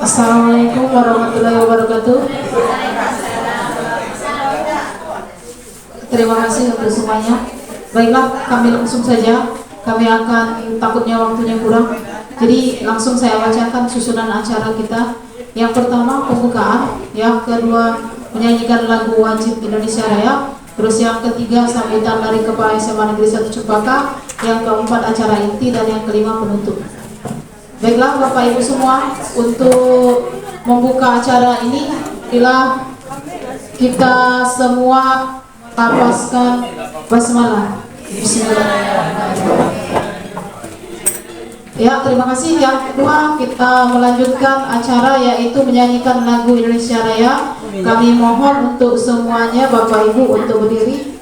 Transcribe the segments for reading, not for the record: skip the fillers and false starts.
Assalamualaikum warahmatullahi wabarakatuh. Terima kasih untuk semuanya. Baiklah, kami langsung saja. Kami akan, takutnya waktunya kurang, jadi langsung saya bacakan susunan acara kita. Yang pertama pembukaan, yang kedua menyanyikan lagu wajib Indonesia Raya, terus yang ketiga sambutan dari Kepala SMA Negeri 1 Cempaka, yang keempat acara inti, dan yang kelima penutup. Baiklah Bapak Ibu semua, untuk membuka acara ini, bila kita semua lapaskan basmalah. Bismillahirrahmanirrahim. Ya, terima kasih. Yang kedua, kita melanjutkan acara yaitu menyanyikan lagu Indonesia Raya. Kami mohon untuk semuanya Bapak Ibu untuk berdiri.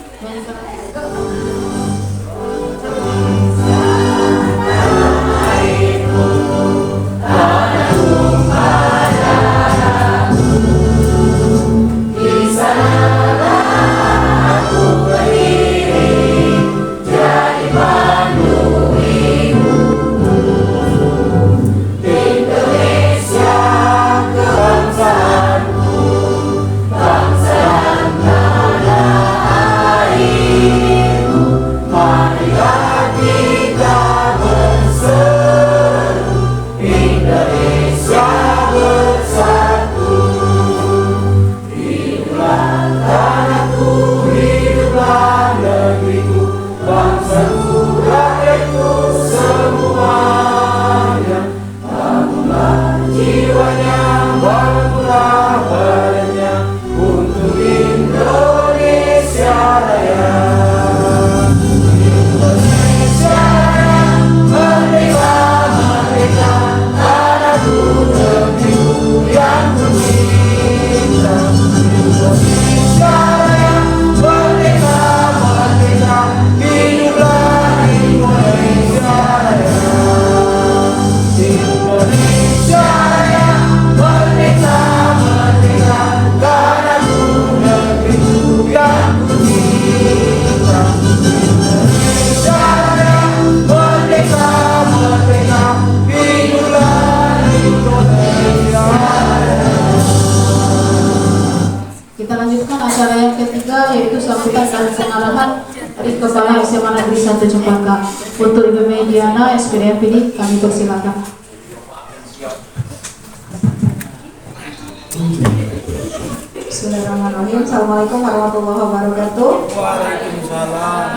Kepala SMA Negeri 1 Cempaka. Untuk Ibu Mediana SPDMPD kami persilakan. Bismillahirrahmanirrahim. Assalamualaikum warahmatullahi wabarakatuh. Waalaikumsalam.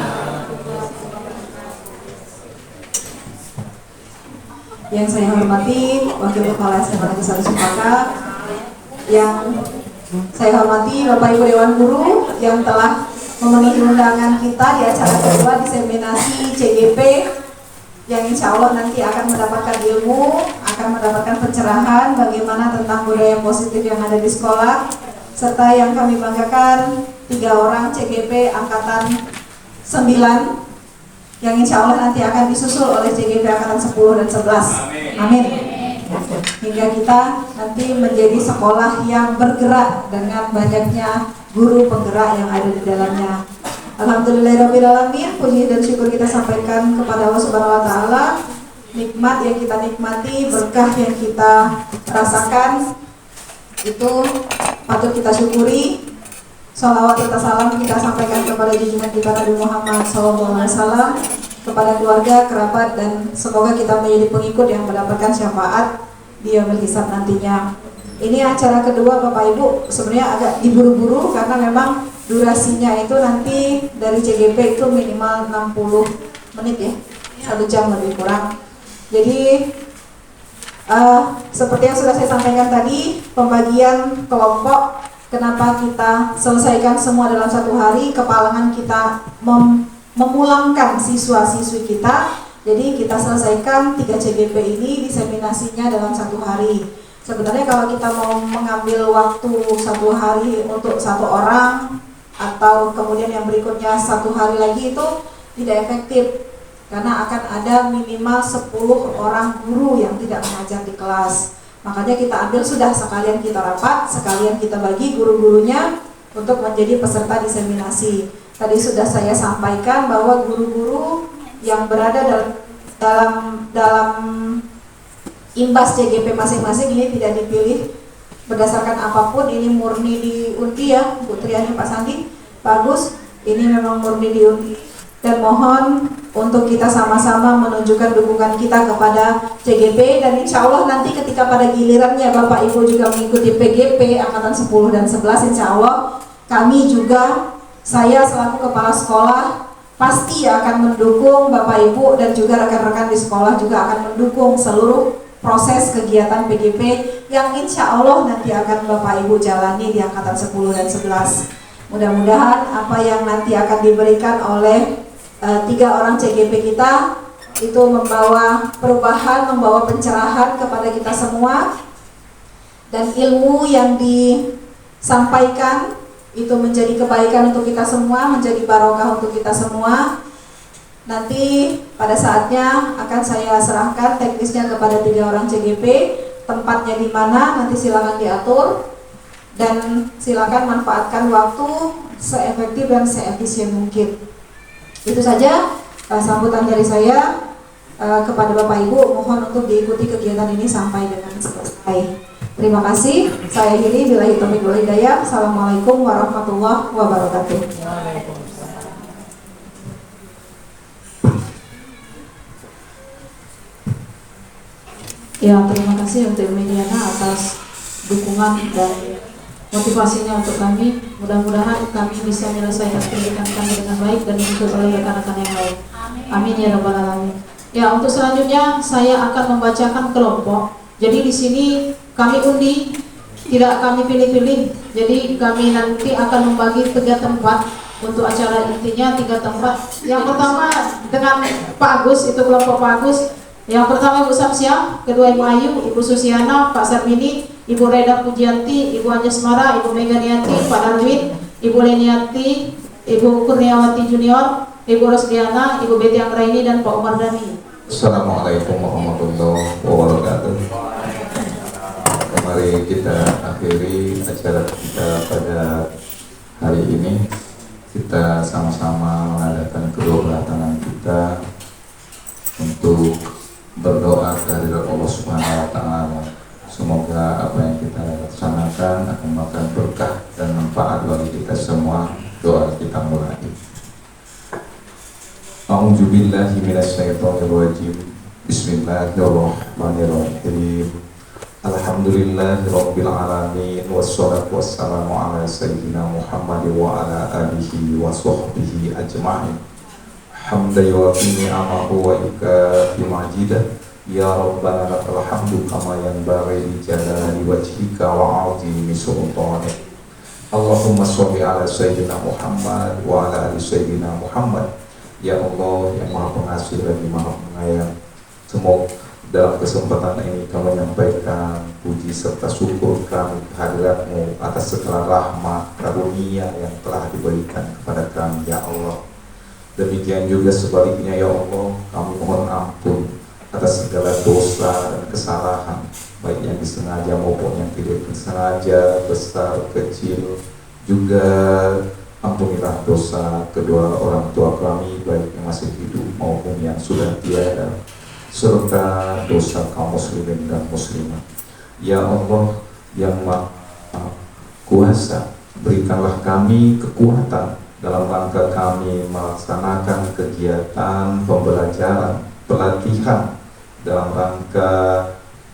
Yang saya hormati Wakil Kepala SMA Negeri 1 Cempaka, yang saya hormati Bapak Ibu Dewan Guru yang telah memenuhi undangan kita di acara kedua diseminasi CGP, yang insya Allah nanti akan mendapatkan ilmu, akan mendapatkan pencerahan bagaimana tentang budaya positif yang ada di sekolah, serta yang kami banggakan 3 orang CGP angkatan 9 yang insya Allah nanti akan disusul oleh CGP angkatan 10 dan 11. Amin. Hingga kita nanti menjadi sekolah yang bergerak dengan banyaknya guru penggerak yang ada di dalamnya. Alhamdulillahirrahmanirrahim. Puji dan syukur kita sampaikan kepada Allah Subhanahu wa Ta'ala. Nikmat yang kita nikmati, berkah yang kita rasakan, itu patut kita syukuri. Salawat serta salam kita sampaikan kepada junjungan kita Nabi Muhammad SAW, kepada keluarga, kerabat, dan semoga kita menjadi pengikut yang mendapatkan syafaat di yaumil hisab nantinya. Ini acara kedua Bapak Ibu sebenarnya agak diburu-buru karena memang durasinya itu nanti dari CGP itu minimal 60 menit ya, 1 jam lebih kurang. Jadi seperti yang sudah saya sampaikan tadi, pembagian kelompok, kenapa kita selesaikan semua dalam 1 hari, kepalangan kita memulangkan siswa-siswi kita. Jadi kita selesaikan 3 CGP ini diseminasinya dalam 1 hari. Sebenarnya kalau kita mau mengambil waktu 1 hari untuk 1 orang atau kemudian yang berikutnya 1 hari lagi, itu tidak efektif karena akan ada minimal 10 orang guru yang tidak mengajar di kelas. Makanya kita ambil sudah sekalian kita rapat, sekalian kita bagi guru-gurunya untuk menjadi peserta diseminasi. Tadi sudah saya sampaikan bahwa guru-guru yang berada dalam imbas CGP masing-masing, ini tidak dipilih berdasarkan apapun, ini murni diundi ya Bu Triani, Pak Sandi, Pak Agus, ini memang murni diundi. Dan mohon untuk kita sama-sama menunjukkan dukungan kita kepada CGP, dan insya Allah nanti ketika pada gilirannya Bapak Ibu juga mengikuti PGP Angkatan 10 dan 11, insya Allah kami juga, saya selaku kepala sekolah pasti akan mendukung Bapak Ibu dan juga rekan-rekan di sekolah juga akan mendukung seluruh proses kegiatan PGP yang insya Allah nanti akan Bapak Ibu jalani di Angkatan 10 dan 11. Mudah-mudahan apa yang nanti akan diberikan oleh 3 orang CGP kita itu membawa perubahan, membawa pencerahan kepada kita semua, dan ilmu yang disampaikan itu menjadi kebaikan untuk kita semua, menjadi barokah untuk kita semua. Nanti pada saatnya akan saya serahkan teknisnya kepada 3 orang CGP, tempatnya di mana nanti silakan diatur, dan silakan manfaatkan waktu seefektif dan seefisien mungkin. Itu saja sambutan dari saya kepada Bapak Ibu, mohon untuk diikuti kegiatan ini sampai dengan selesai. Terima kasih. Saya akhiri, billahi taufiq wal hidayah. Assalamualaikum warahmatullahi wabarakatuh. Ya, terima kasih untuk Mediana atas dukungan dan motivasinya untuk kami. Mudah-mudahan kami bisa menyelesaikan pendidikan kami dengan baik dan diikuti oleh rekan-rekan yang lain. Amin ya rabbal alamin. Ya, untuk selanjutnya saya akan membacakan kelompok. Jadi di sini kami undi, tidak kami pilih-pilih. Jadi kami nanti akan membagi 3 tempat untuk acara intinya, 3 tempat. Yang pertama dengan Pak Agus, itu kelompok Pak Agus. Yang pertama Ibu Samsiah, kedua Ibu Ayu, Ibu Susiana, Pak Sarmini, Ibu Reda Pujianti, Ibu Anjasmara, Ibu Meganiati, Pak Darwin, Ibu Leniati, Ibu Kurniawati Junior, Ibu Rosdiana, Ibu Betty Anggraini, dan Pak Umar Dhani. Assalamualaikum warahmatullahi wabarakatuh. Mari kita akhiri acara kita pada hari ini. Kita sama-sama mengadakan kedua belah tangan kita untuk berdoa kehadirat Allah Subhanahu wa Ta'ala. Semoga apa yang kita laksanakan akan memberikan berkah dan manfaat bagi kita semua. Doa kita mulai. A'udzubillahi minasyaitonirrajim. Bismillahirrahmanirrahim. Alhamdulillahirabbil alamin, wassalatu wassalamu ala sayyidina Muhammad wa ala alihi wa sahbihi ajma'in. Hamdan yuwafi ni'amahu wa yukafi majidah. Ya Rabbana lakal hamdu kama yanbaghi li jalali wajhika wa 'azimi sultanik. Allahumma sholli ala sayyidina Muhammad wa ala ali sayyidina Muhammad. Ya Allah yang Maha Pengasih dan Maha Penyayang, semoga dalam kesempatan ini kami menyampaikan puji serta syukur kami kehadirat-Mu atas segala rahmat karunia yang telah diberikan kepada kami, ya Allah. Demikian juga sebaliknya, ya Allah, kami mohon ampun atas segala dosa dan kesalahan, baik yang disengaja maupun yang tidak disengaja, besar kecil. Juga ampunilah dosa kedua orang tua kami, baik yang masih hidup maupun yang sudah tiada, serta dosa kaum muslimin dan muslimat. Ya Allah yang Maha Kuasa, berikanlah kami kekuatan dalam rangka kami melaksanakan kegiatan pembelajaran, pelatihan dalam rangka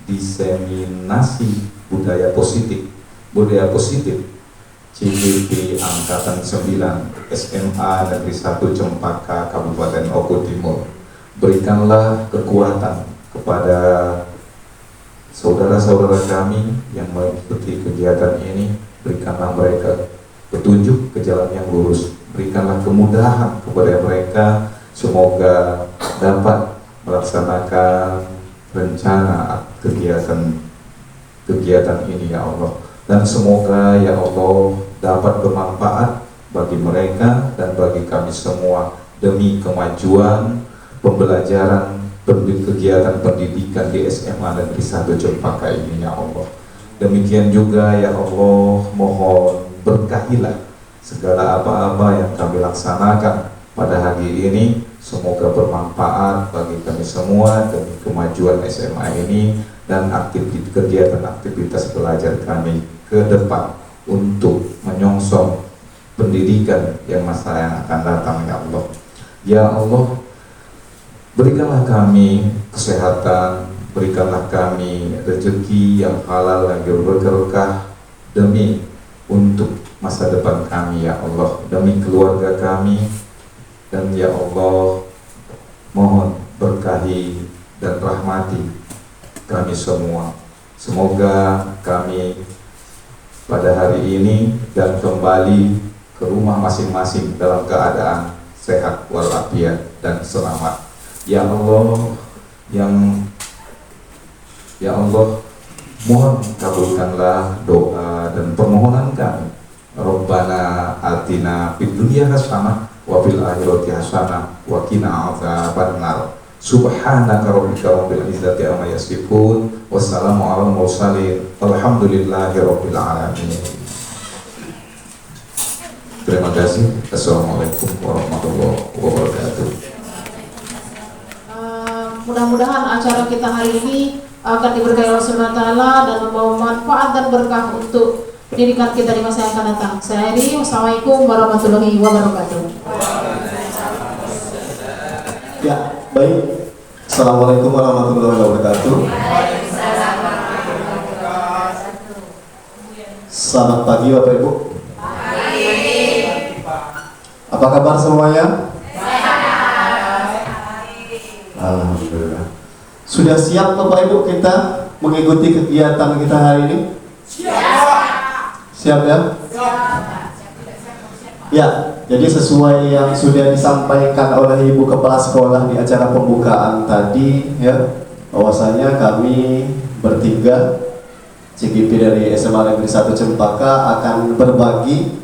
diseminasi budaya positif CGP Angkatan 9 SMA Negeri 1 Cempaka Kabupaten Oku Timur. Berikanlah kekuatan kepada saudara-saudara kami yang mengikuti kegiatan ini. Berikanlah mereka petunjuk ke jalan yang lurus. Berikanlah kemudahan kepada mereka, semoga dapat melaksanakan rencana kegiatan ini, ya Allah. Dan semoga, ya Allah, dapat bermanfaat bagi mereka dan bagi kami semua demi kemajuan pembelajaran kegiatan pendidikan di SMA Negeri 1 Cempaka ini, ya Allah. Demikian juga, ya Allah, mohon berkahilah segala apa-apa yang kami laksanakan pada hari ini. Semoga bermanfaat bagi kami semua demi kemajuan SMA ini dan kegiatan-aktivitas belajar kami ke depan untuk menyongsong pendidikan yang masa yang akan datang, ya Allah. Ya Allah, berikanlah kami kesehatan, berikanlah kami rezeki yang halal yang berberkah demi untuk masa depan kami, ya Allah, demi keluarga kami. Dan ya Allah, mohon berkahi dan rahmati kami semua. Semoga kami pada hari ini dan kembali ke rumah masing-masing dalam keadaan sehat walafiat dan selamat. Ya Allah, Ya Allah, mohon kabulkanlah doa dan permohonan kami. Rabbana atina fid dunya hasanah wa fil akhirati hasanah wa qina adzabannar. Subhanaka rabbika rabbil izzati amma yasifun, wassalamu alal mursalin, walhamdulillahi rabbil alamin. Terima kasih. Assalamualaikum warahmatullahi wabarakatuh. Mudah-mudahan acara kita hari ini akan diberkahi Allah Subhanahu wa taala dan membawa manfaat dan berkah untuk pendidikan kita di masa yang akan datang. Saya Eri, wassalamualaikum warahmatullahi wabarakatuh. Ya, baik. Assalamualaikum warahmatullahi wabarakatuh. Selamat pagi Bapak Ibu. Apa kabar semuanya? Alhamdulillah. Sudah siap Bapak Ibu kita mengikuti kegiatan kita hari ini? Siap ya? Ya, jadi sesuai yang sudah disampaikan oleh Ibu Kepala Sekolah di acara pembukaan tadi, ya, bahwasanya kami bertiga CGP dari SMA Negeri 1 Cempaka akan berbagi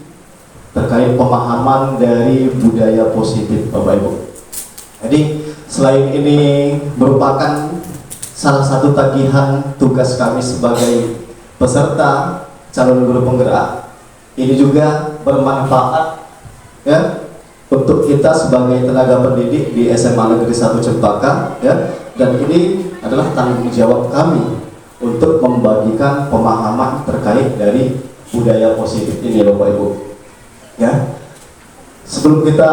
terkait pemahaman dari budaya positif, Bapak Ibu. Jadi selain ini merupakan salah satu tagihan tugas kami sebagai peserta calon guru penggerak, ini juga bermanfaat ya untuk kita sebagai tenaga pendidik di SMA Negeri 1 Cempaka, ya, dan ini adalah tanggung jawab kami untuk membagikan pemahaman terkait dari budaya positif ini, Bapak Ibu. Ya, sebelum kita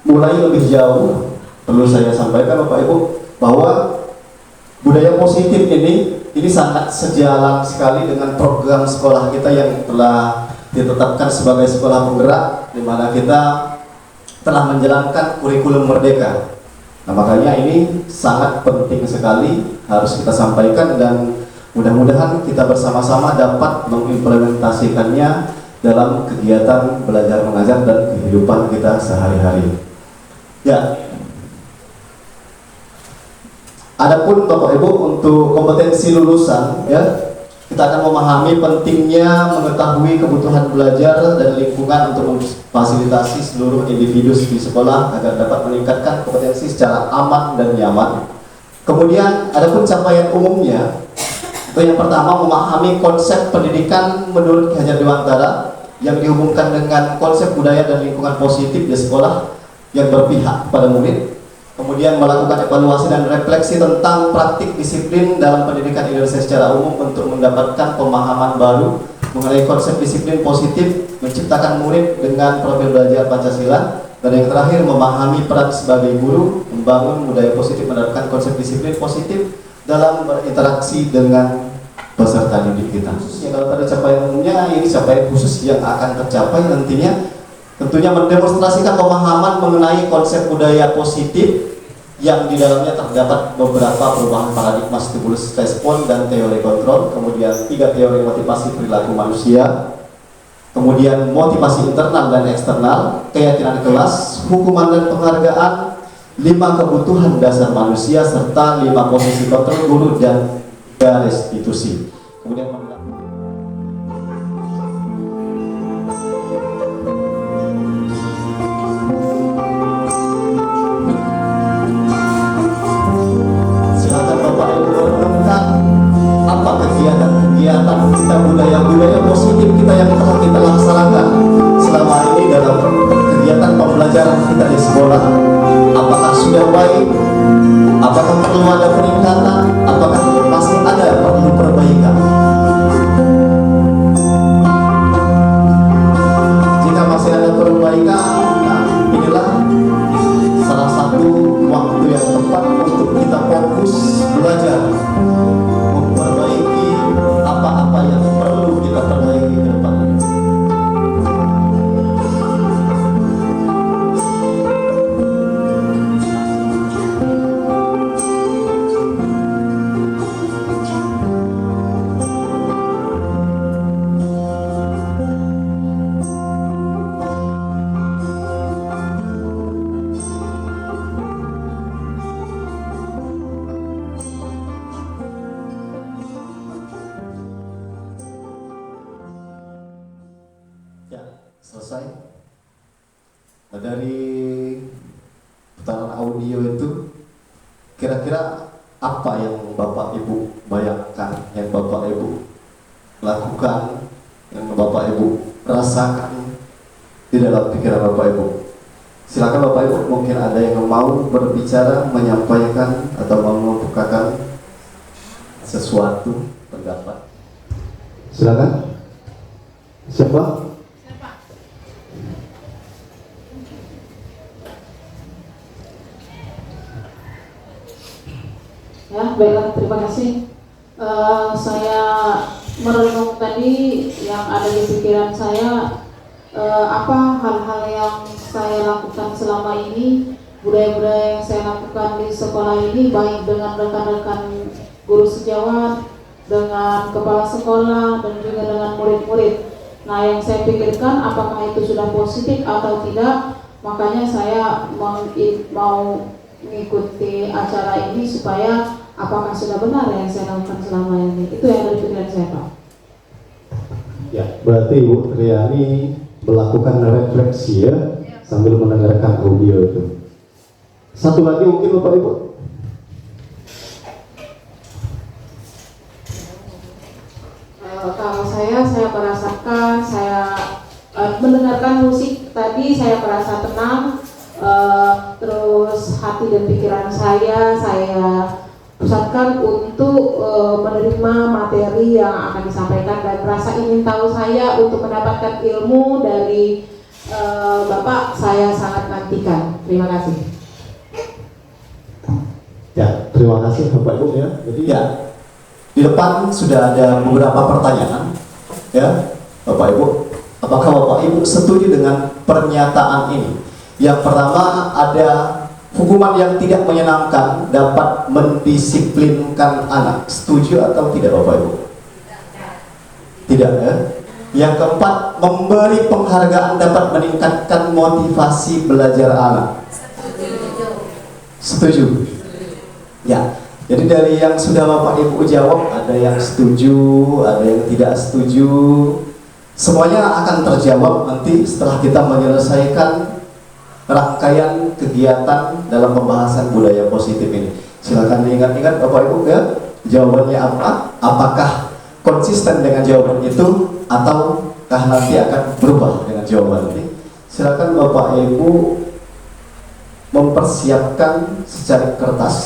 mulai lebih jauh, perlu saya sampaikan Bapak Ibu bahwa budaya positif ini sangat sejalan sekali dengan program sekolah kita yang telah ditetapkan sebagai sekolah penggerak, di mana kita telah menjalankan kurikulum merdeka. Nah, makanya ini sangat penting sekali harus kita sampaikan, dan mudah-mudahan kita bersama-sama dapat mengimplementasikannya dalam kegiatan belajar mengajar dan kehidupan kita sehari-hari. Ya. Adapun Bapak Ibu untuk kompetensi lulusan, ya, kita akan memahami pentingnya mengetahui kebutuhan belajar dan lingkungan untuk memfasilitasi seluruh individu di sekolah agar dapat meningkatkan kompetensi secara aman dan nyaman. Kemudian adapun capaian umumnya, itu yang pertama memahami konsep pendidikan menurut Ki Hajar Dewantara yang dihubungkan dengan konsep budaya dan lingkungan positif di sekolah yang berpihak pada murid. Kemudian melakukan evaluasi dan refleksi tentang praktik disiplin dalam pendidikan Indonesia secara umum untuk mendapatkan pemahaman baru mengenai konsep disiplin positif, menciptakan murid dengan profil belajar Pancasila, dan yang terakhir memahami peran sebagai guru, membangun budaya positif, menerapkan konsep disiplin positif dalam berinteraksi dengan peserta didik kita. Khususnya kalau pada capaian umumnya, ini capaian khusus yang akan tercapai nantinya tentunya mendemonstrasikan pemahaman mengenai konsep budaya positif yang di dalamnya terdapat beberapa perubahan paradigma stimulus respon dan teori kontrol, kemudian 3 teori motivasi perilaku manusia, kemudian motivasi internal dan eksternal, keyakinan kelas, hukuman dan penghargaan, 5 kebutuhan dasar manusia, serta 5 posisi kontrol guru dan restitusi. Kemudian kegiatan kita, budaya positif kita yang telah kita laksanakan selama ini dalam kegiatan pembelajaran kita di sekolah. Apakah sudah baik? Apakah perlu ada peningkatan? Apakah masih ada perlu perbaikan. Jika masih ada perbaikan, nah inilah salah satu waktu yang tepat untuk kita fokus belajar memperbaiki apa-apa yang perlu kita perbaiki ke depan. Ya, selesai. Nah, dari putaran audio itu kira-kira apa yang Bapak Ibu bayangkan, yang Bapak Ibu lakukan, yang Bapak Ibu rasakan di dalam pikiran Bapak Ibu? Silakan Bapak Ibu, mungkin ada yang mau berbicara, menyampaikan atau mengemukakan sesuatu pendapat. Silakan. Siapa? Ya, baiklah, terima kasih. Saya merenung tadi yang ada di pikiran saya, apa hal-hal yang saya lakukan selama ini, budaya-budaya yang saya lakukan di sekolah ini, baik dengan rekan-rekan guru sejawat, dengan kepala sekolah, dan juga dengan murid-murid. Nah, yang saya pikirkan apakah itu sudah positif atau tidak, makanya saya mau mengikuti acara ini supaya apakah sudah benar yang saya lakukan selama ini. Itu yang dari pikiran saya, Pak. Ya, berarti Ibu Triani melakukan refleksi ya, sambil mendengarkan audio itu. Satu lagi mungkin Bapak Ibu. Kalau saya merasakan, saya mendengarkan musik tadi, saya merasa tenang. Terus hati dan pikiran saya pusatkan untuk menerima materi yang akan disampaikan, dan rasa ingin tahu saya untuk mendapatkan ilmu dari Bapak saya sangat nantikan. Terima kasih. Ya, terima kasih Bapak Ibu ya. Jadi ya, di depan sudah ada beberapa pertanyaan ya, Bapak Ibu. Apakah Bapak Ibu setuju dengan pernyataan ini? Yang pertama, ada hukuman yang tidak menyenangkan dapat mendisiplinkan anak. Setuju atau tidak Bapak Ibu? Tidak ya. Yang keempat, memberi penghargaan dapat meningkatkan motivasi belajar anak. Setuju. Ya. Jadi dari yang sudah Bapak Ibu jawab, ada yang setuju, ada yang tidak setuju. Semuanya akan terjawab nanti setelah kita menyelesaikan rangkaian kegiatan dalam pembahasan budaya positif ini. Silakan diingat-ingat Bapak Ibu ya, jawabannya apa? Apakah konsisten dengan jawaban itu ataukah nanti akan berubah dengan jawaban ini? Silakan Bapak Ibu mempersiapkan secari kertas.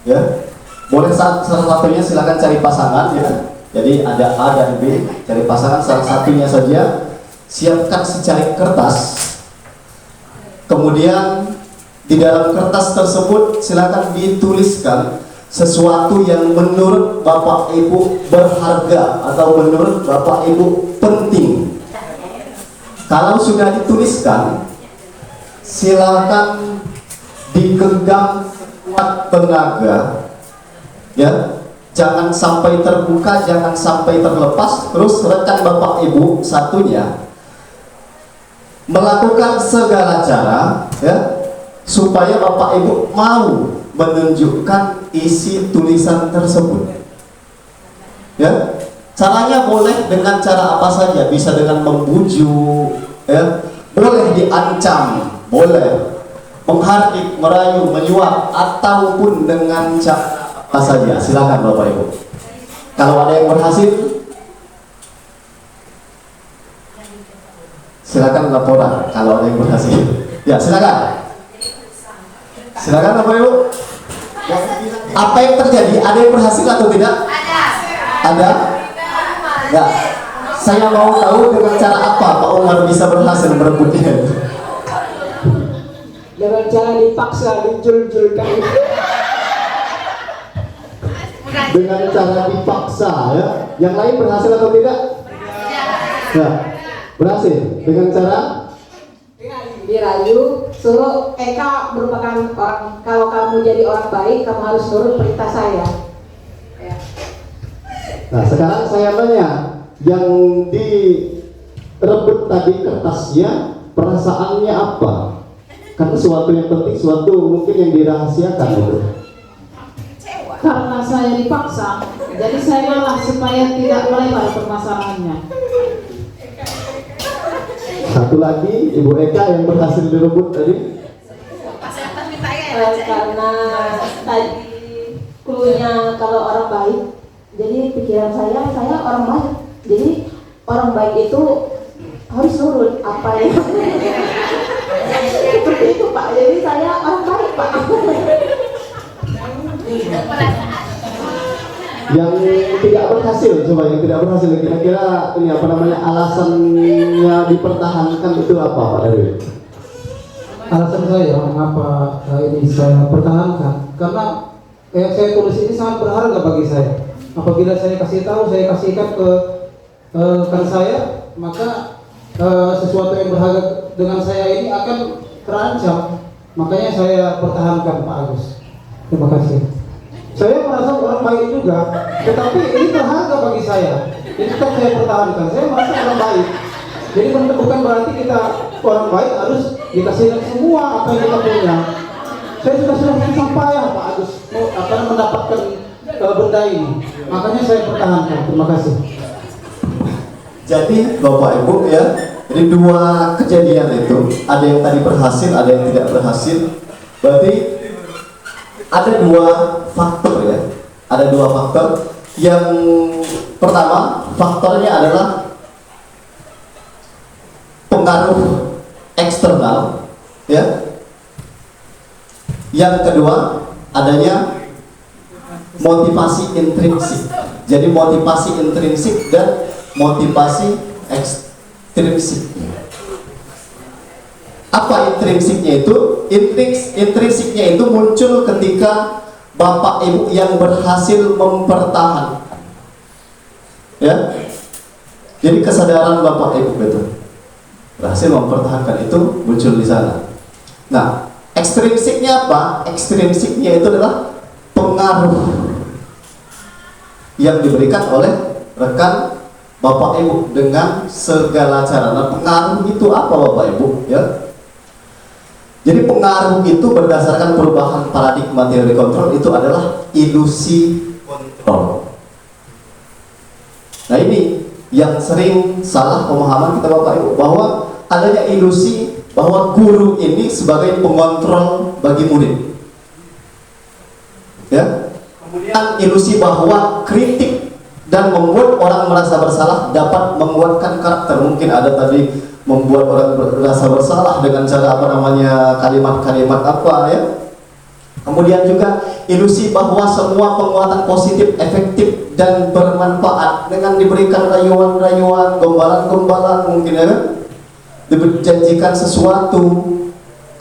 Ya. Boleh salah satunya silakan cari pasangan ya. Jadi ada A dan B, cari pasangan salah satunya saja. Siapkan secari kertas. Kemudian di dalam kertas tersebut silakan dituliskan sesuatu yang menurut Bapak Ibu berharga atau menurut Bapak Ibu penting. Kalau sudah dituliskan, silakan digenggam kuat tenaga, ya. Jangan sampai terbuka, jangan sampai terlepas. Terus rekan Bapak Ibu satunya melakukan segala cara ya supaya Bapak Ibu mau menunjukkan isi tulisan tersebut. Ya, caranya boleh dengan cara apa saja, bisa dengan membujuk, ya, boleh diancam, boleh menghardik, merayu, menyuap, ataupun dengan cara apa saja. Silakan Bapak Ibu. Kalau ada yang berhasil, silakan laporan kalau ada yang berhasil. Ya, silakan. Silakan Bapak Ibu. Apa yang terjadi? Ada yang berhasil atau tidak? Ada? Ya. Saya mau tahu dengan cara apa Pak Umar bisa berhasil merebutnya. Dengan cara dipaksa, dijul-julkan. Dengan cara dipaksa ya. Yang lain berhasil atau tidak? Ya. Berhasil dengan cara Dirayu, suruh Eka merupakan orang, kalau kamu jadi orang baik, kamu harus nurut perintah saya. Ya. Nah, sekarang saya tanya, yang direbut tadi kertasnya, perasaannya apa? Karena sesuatu yang penting, sesuatu mungkin yang dirahasiakan gitu. Karena saya dipaksa, jadi saya ngalah supaya tidak melebar permasalahannya. Satu lagi, Ibu Eka yang berhasil direbut tadi. Karena tadi cluenya kalau orang baik, jadi pikiran saya orang baik, jadi orang baik itu harus nurut apa yang seperti itu Pak, jadi saya orang baik Pak. Yang tidak berhasil, coba yang tidak berhasil, kira-kira ini apa namanya, alasannya dipertahankan itu apa Pak Dewi? Alasan saya mengapa ini saya pertahankan karena saya tulis ini sangat berharga bagi saya. Apabila saya kasih tahu, saya kasihkan ke rekan saya, maka sesuatu yang berharga dengan saya ini akan terancam. Makanya saya pertahankan Pak Agus. Terima kasih. Saya merasa orang baik juga, tetapi ini berharga bagi saya. Ini tetap saya pertahankan. Saya merasa orang baik. Jadi bukan berarti kita orang baik harus dikasih semua apa yang kita punya. Saya sudah susah payah Pak Agus akan mendapatkan benda ini. Makanya saya pertahankan. Terima kasih. Jadi Bapak Ibu ya, jadi dua kejadian itu, ada yang tadi berhasil, ada yang tidak berhasil. Berarti ada dua faktor ya, ada dua faktor. Yang pertama faktornya adalah pengaruh eksternal ya. Yang kedua adanya motivasi intrinsik. Jadi motivasi intrinsik dan motivasi ekstrinsik. Apa intrinsiknya itu? Intrinsiknya itu muncul ketika Bapak Ibu yang berhasil mempertahankan. Ya. Jadi kesadaran Bapak Ibu itu berhasil mempertahankan itu muncul di sana. Nah, ekstrinsiknya apa? Ekstrinsiknya itu adalah pengaruh yang diberikan oleh rekan Bapak Ibu dengan segala cara. Nah, pengaruh itu apa Bapak Ibu? Ya. Jadi pengaruh itu berdasarkan perubahan paradigma teori kontrol itu adalah ilusi kontrol. Nah, ini yang sering salah pemahaman kita Bapak Ibu, bahwa adanya ilusi bahwa guru ini sebagai pengontrol bagi murid. Ya. Kemudian ilusi bahwa kritik dan membuat orang merasa bersalah dapat menguatkan karakter. Mungkin ada tadi membuat orang merasa bersalah dengan cara apa namanya, kalimat-kalimat apa ya. Kemudian juga ilusi bahwa semua penguatan positif, efektif dan bermanfaat dengan diberikan rayuan-rayuan, gombalan-gombalan mungkin ya, dijanjikan sesuatu.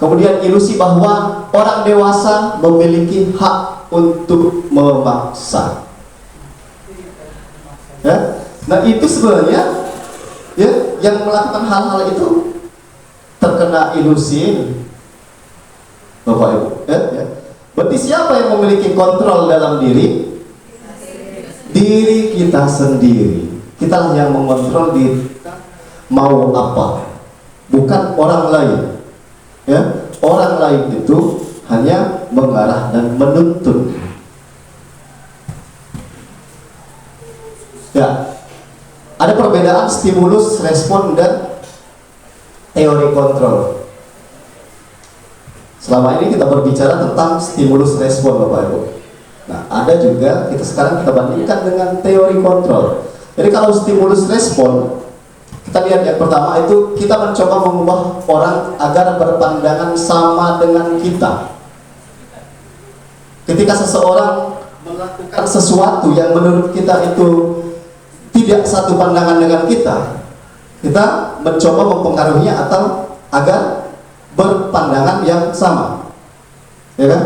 Kemudian ilusi bahwa orang dewasa memiliki hak untuk memaksa. Ya, nah itu sebenarnya ya, yang melakukan hal-hal itu terkena ilusi Bapak Ibu ya. Berarti siapa yang memiliki kontrol dalam diri? Diri kita sendiri. Kitalah yang mengontrol diri mau apa, bukan orang lain ya. Orang lain itu hanya mengarah dan menuntun ya. Ada perbedaan stimulus, respon, dan teori kontrol. Selama ini kita berbicara tentang stimulus respon Bapak Ibu. Nah, ada juga sekarang kita bandingkan dengan teori kontrol. Jadi kalau stimulus respon, kita lihat yang pertama itu kita mencoba mengubah orang agar berpandangan sama dengan kita. ketika seseorang melakukan sesuatu yang menurut kita itu tidak satu pandangan dengan kita mencoba mempengaruhinya atau agar berpandangan yang sama, ya kan?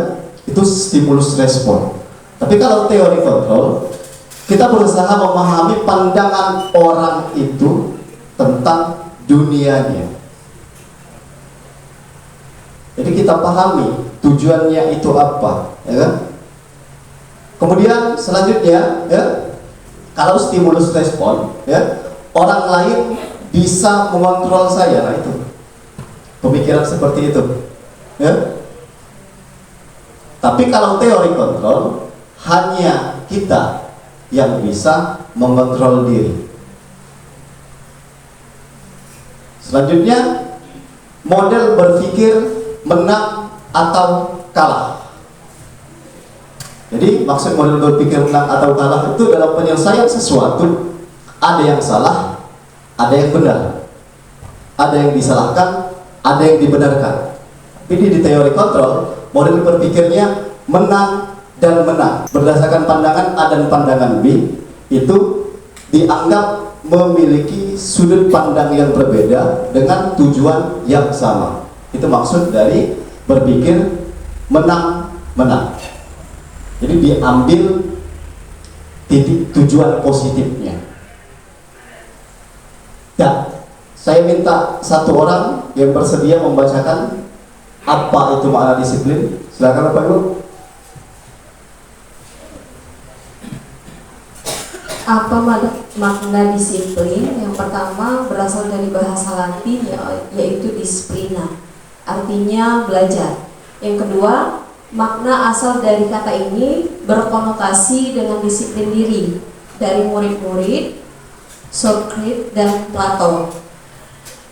Itu stimulus respon. Tapi kalau teori kontrol, kita berusaha memahami pandangan orang itu tentang dunianya. Jadi kita pahami tujuannya itu apa, ya kan? Kemudian selanjutnya, ya, kalau stimulus respon, ya, orang lain bisa mengontrol saya, nah itu pemikiran seperti itu, ya. Tapi kalau teori kontrol, hanya kita yang bisa mengontrol diri. Selanjutnya, model berpikir menang atau kalah. Jadi maksud model berpikir menang atau kalah itu dalam penyelesaian sesuatu, ada yang salah, ada yang benar, ada yang disalahkan, ada yang dibenarkan. Tapi di teori kontrol, model berpikirnya menang dan menang. Berdasarkan pandangan A dan pandangan B, itu dianggap memiliki sudut pandang yang berbeda dengan tujuan yang sama. Itu maksud dari berpikir menang-menang. Jadi diambil titik tujuan positifnya. Ya, saya minta satu orang yang bersedia membacakan apa itu makna disiplin. Silakan Bapak Ibu. Apa makna disiplin? Yang pertama berasal dari bahasa Latin, yaitu disiplina, artinya belajar. Yang kedua, makna asal dari kata ini berkonotasi dengan disiplin diri dari murid-murid Socrates dan Plato.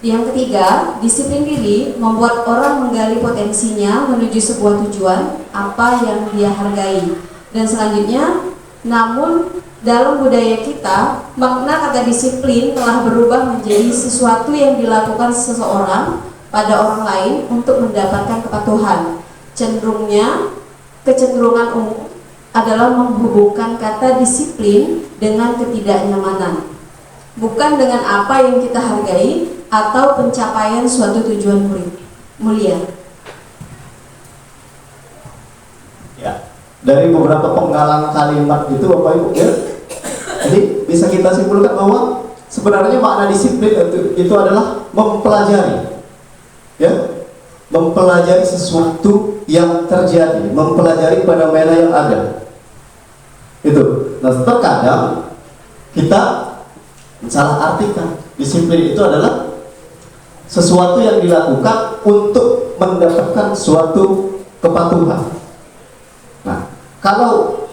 Yang ketiga, disiplin diri membuat orang menggali potensinya menuju sebuah tujuan apa yang dia hargai. Dan selanjutnya, namun dalam budaya kita, makna kata disiplin telah berubah menjadi sesuatu yang dilakukan seseorang pada orang lain untuk mendapatkan kepatuhan. Kecenderungan umum adalah menghubungkan kata disiplin dengan ketidaknyamanan, bukan dengan apa yang kita hargai atau pencapaian suatu tujuan mulia. Ya, dari beberapa penggalan kalimat itu Bapak Ibu, ya, jadi bisa kita simpulkan bahwa sebenarnya makna disiplin itu adalah mempelajari, ya, mempelajari sesuatu yang terjadi, mempelajari fenomena yang ada. Itu. Nah, terkadang kita salah artikan disiplin itu adalah sesuatu yang dilakukan untuk mendapatkan suatu kepatuhan. Nah, kalau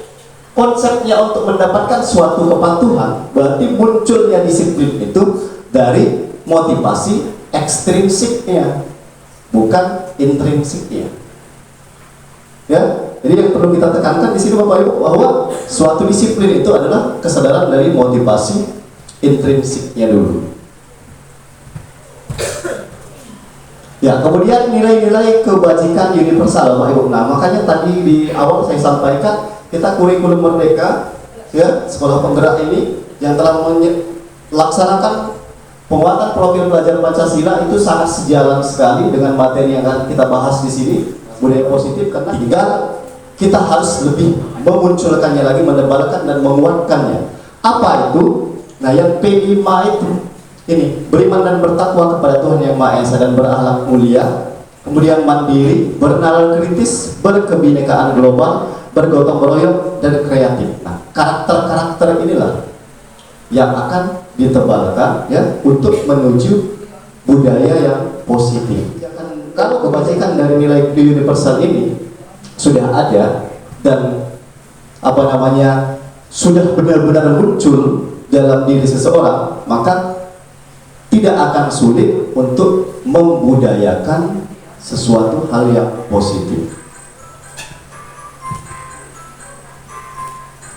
konsepnya untuk mendapatkan suatu kepatuhan, berarti munculnya disiplin itu dari motivasi ekstrinsiknya, bukan intrinsiknya. Ya, jadi yang perlu kita tekankan di sini Bapak Ibu bahwa suatu disiplin itu adalah kesadaran dari motivasi intrinsiknya dulu. Ya, kemudian nilai-nilai kebajikan universal Bapak Ibu. Nah, makanya tadi di awal saya sampaikan kita kurikulum merdeka, ya, sekolah penggerak ini yang telah melaksanakan penguatan profil pelajar Pancasila itu sangat sejalan sekali dengan materi yang akan kita bahas di sini, budaya positif, karena kita harus lebih memunculkannya lagi, menebalkan dan menguatkannya. Apa itu? Nah, yang P5 itu ini, beriman dan bertakwa kepada Tuhan Yang Maha Esa dan berakhlak mulia, kemudian mandiri, bernalar kritis, berkebinekaan global, bergotong royong, dan kreatif. Nah, karakter-karakter inilah yang akan ditebalkan, ya, untuk menuju budaya yang positif. Kalau kebajikan dari nilai universal ini sudah ada dan sudah benar-benar muncul dalam diri seseorang, maka tidak akan sulit untuk membudayakan sesuatu hal yang positif.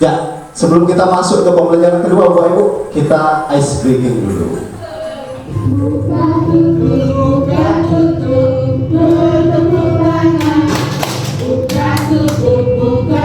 Ya, sebelum kita masuk ke pembelajaran kedua Bapak Ibu, kita ice breaking dulu. Buka tutup, tutup tangan. Buka tutup, buka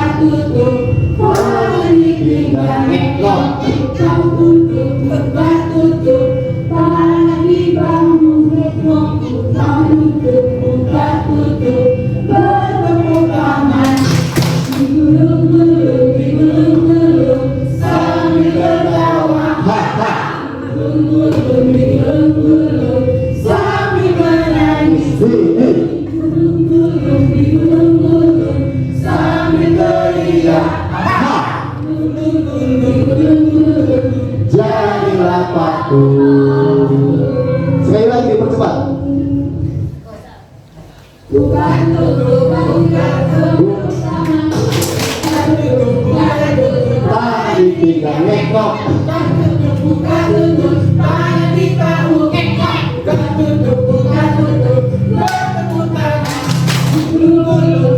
Tadi pinggang ngekok.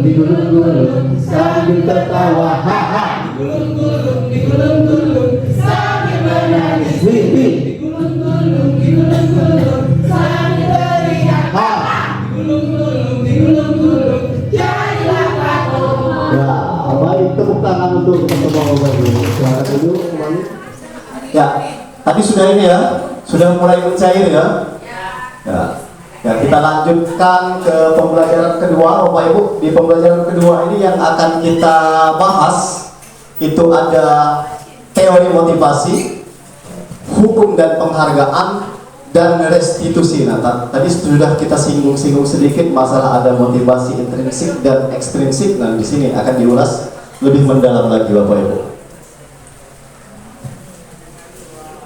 Digulung-gulung sambil tertawa, haha. Digulung-gulung sambil menangis, hihi. Digulung-gulung sambil teriak, ha. Digulung-gulung jadilah patung. Ya, baik, tepuk tangan untuk teman-teman dulu. Silakan dulu kembali. Ya, tadi sudah ini ya, sudah mulai mencair ya. Ya. Ya, kita lanjutkan ke pembelajaran kedua, Bapak Ibu. Di pembelajaran kedua ini yang akan kita bahas itu ada teori motivasi, hukum dan penghargaan, dan restitusi. Nah, tadi sudah kita singgung-singgung sedikit masalah ada motivasi intrinsik dan ekstrinsik. Nah, di sini akan diulas lebih mendalam lagi, Bapak Ibu.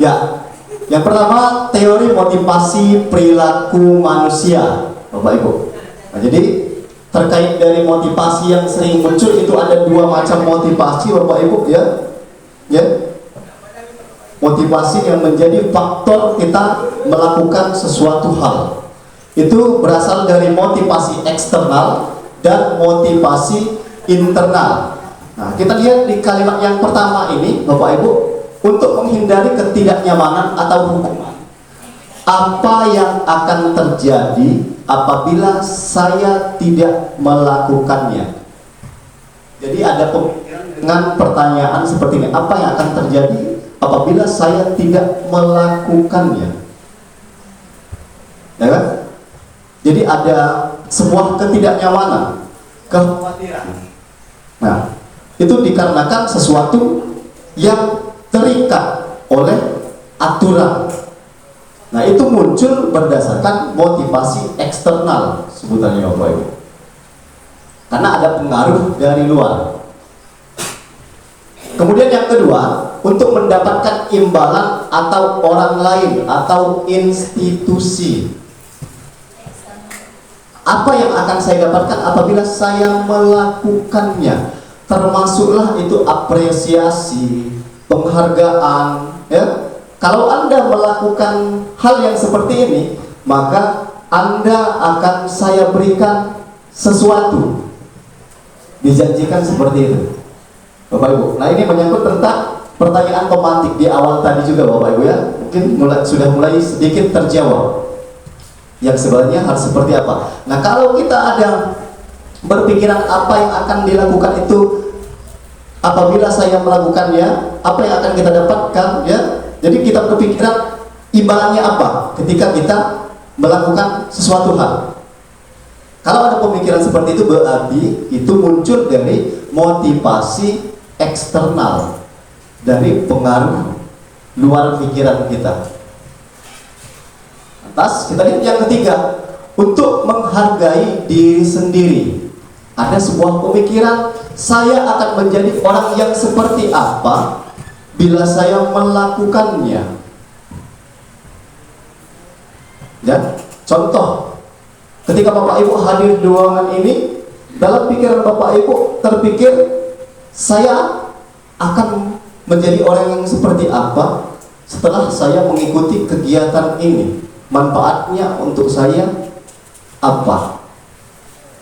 Ya. Yang pertama, teori motivasi perilaku manusia, Bapak Ibu. Nah, jadi terkait dari motivasi yang sering muncul itu ada dua macam motivasi, Bapak Ibu ya. Ya. Motivasi yang menjadi faktor kita melakukan sesuatu hal. Itu berasal dari motivasi eksternal dan motivasi internal. Nah, kita lihat di kalimat yang pertama ini, Bapak Ibu. Untuk menghindari ketidaknyamanan atau hukuman, apa yang akan terjadi apabila saya tidak melakukannya? Jadi ada pemikiran dengan pertanyaan seperti ini, apa yang akan terjadi apabila saya tidak melakukannya? Ya kan? Jadi ada sebuah ketidaknyamanan, kekhawatiran. Nah, itu dikarenakan sesuatu yang terikat oleh aturan. Nah, itu muncul berdasarkan motivasi eksternal sebutannya, Bapak Ibu. Karena ada pengaruh dari luar. Kemudian yang kedua, untuk mendapatkan imbalan atau orang lain atau institusi. Apa yang akan saya dapatkan apabila saya melakukannya? Termasuklah itu apresiasi, penghargaan, ya. Kalau Anda melakukan hal yang seperti ini, maka Anda akan saya berikan sesuatu. Dijanjikan seperti itu, Bapak Ibu. Nah, ini menyangkut tentang pertanyaan pemantik di awal tadi juga, Bapak Ibu ya. Mungkin sudah mulai sedikit terjawab. Yang sebenarnya harus seperti apa? Nah, kalau kita ada berpikiran apa yang akan dilakukan itu apabila saya melakukannya, apa yang akan kita dapatkan, ya? Jadi kita berpikiran imbalannya apa ketika kita melakukan sesuatu hal. Kalau ada pemikiran seperti itu, berarti itu muncul dari motivasi eksternal, dari pengaruh luar pikiran kita. Atas, kita lihat yang ketiga, untuk menghargai diri sendiri. Ada sebuah pemikiran, saya akan menjadi orang yang seperti apa bila saya melakukannya. Ya, contoh, ketika Bapak Ibu hadir di ruangan ini, dalam pikiran Bapak Ibu terpikir, saya akan menjadi orang yang seperti apa setelah saya mengikuti kegiatan ini. Manfaatnya untuk saya apa?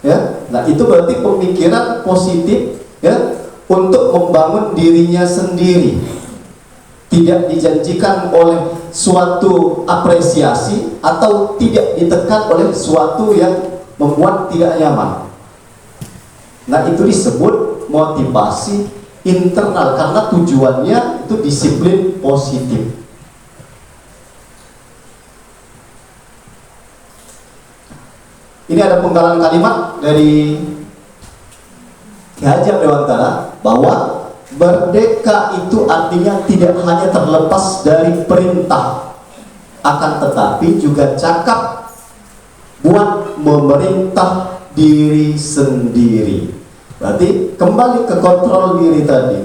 Ya, nah itu berarti pemikiran positif, ya, untuk membangun dirinya sendiri. Tidak dijanjikan oleh suatu apresiasi atau tidak ditekan oleh suatu yang membuat tidak nyaman. Nah, itu disebut motivasi internal karena tujuannya itu disiplin positif. Ini ada penggalan kalimat dari Ki Hajar Dewantara bahwa merdeka itu artinya tidak hanya terlepas dari perintah, akan tetapi juga cakap buat memerintah diri sendiri. Berarti kembali ke kontrol diri tadi.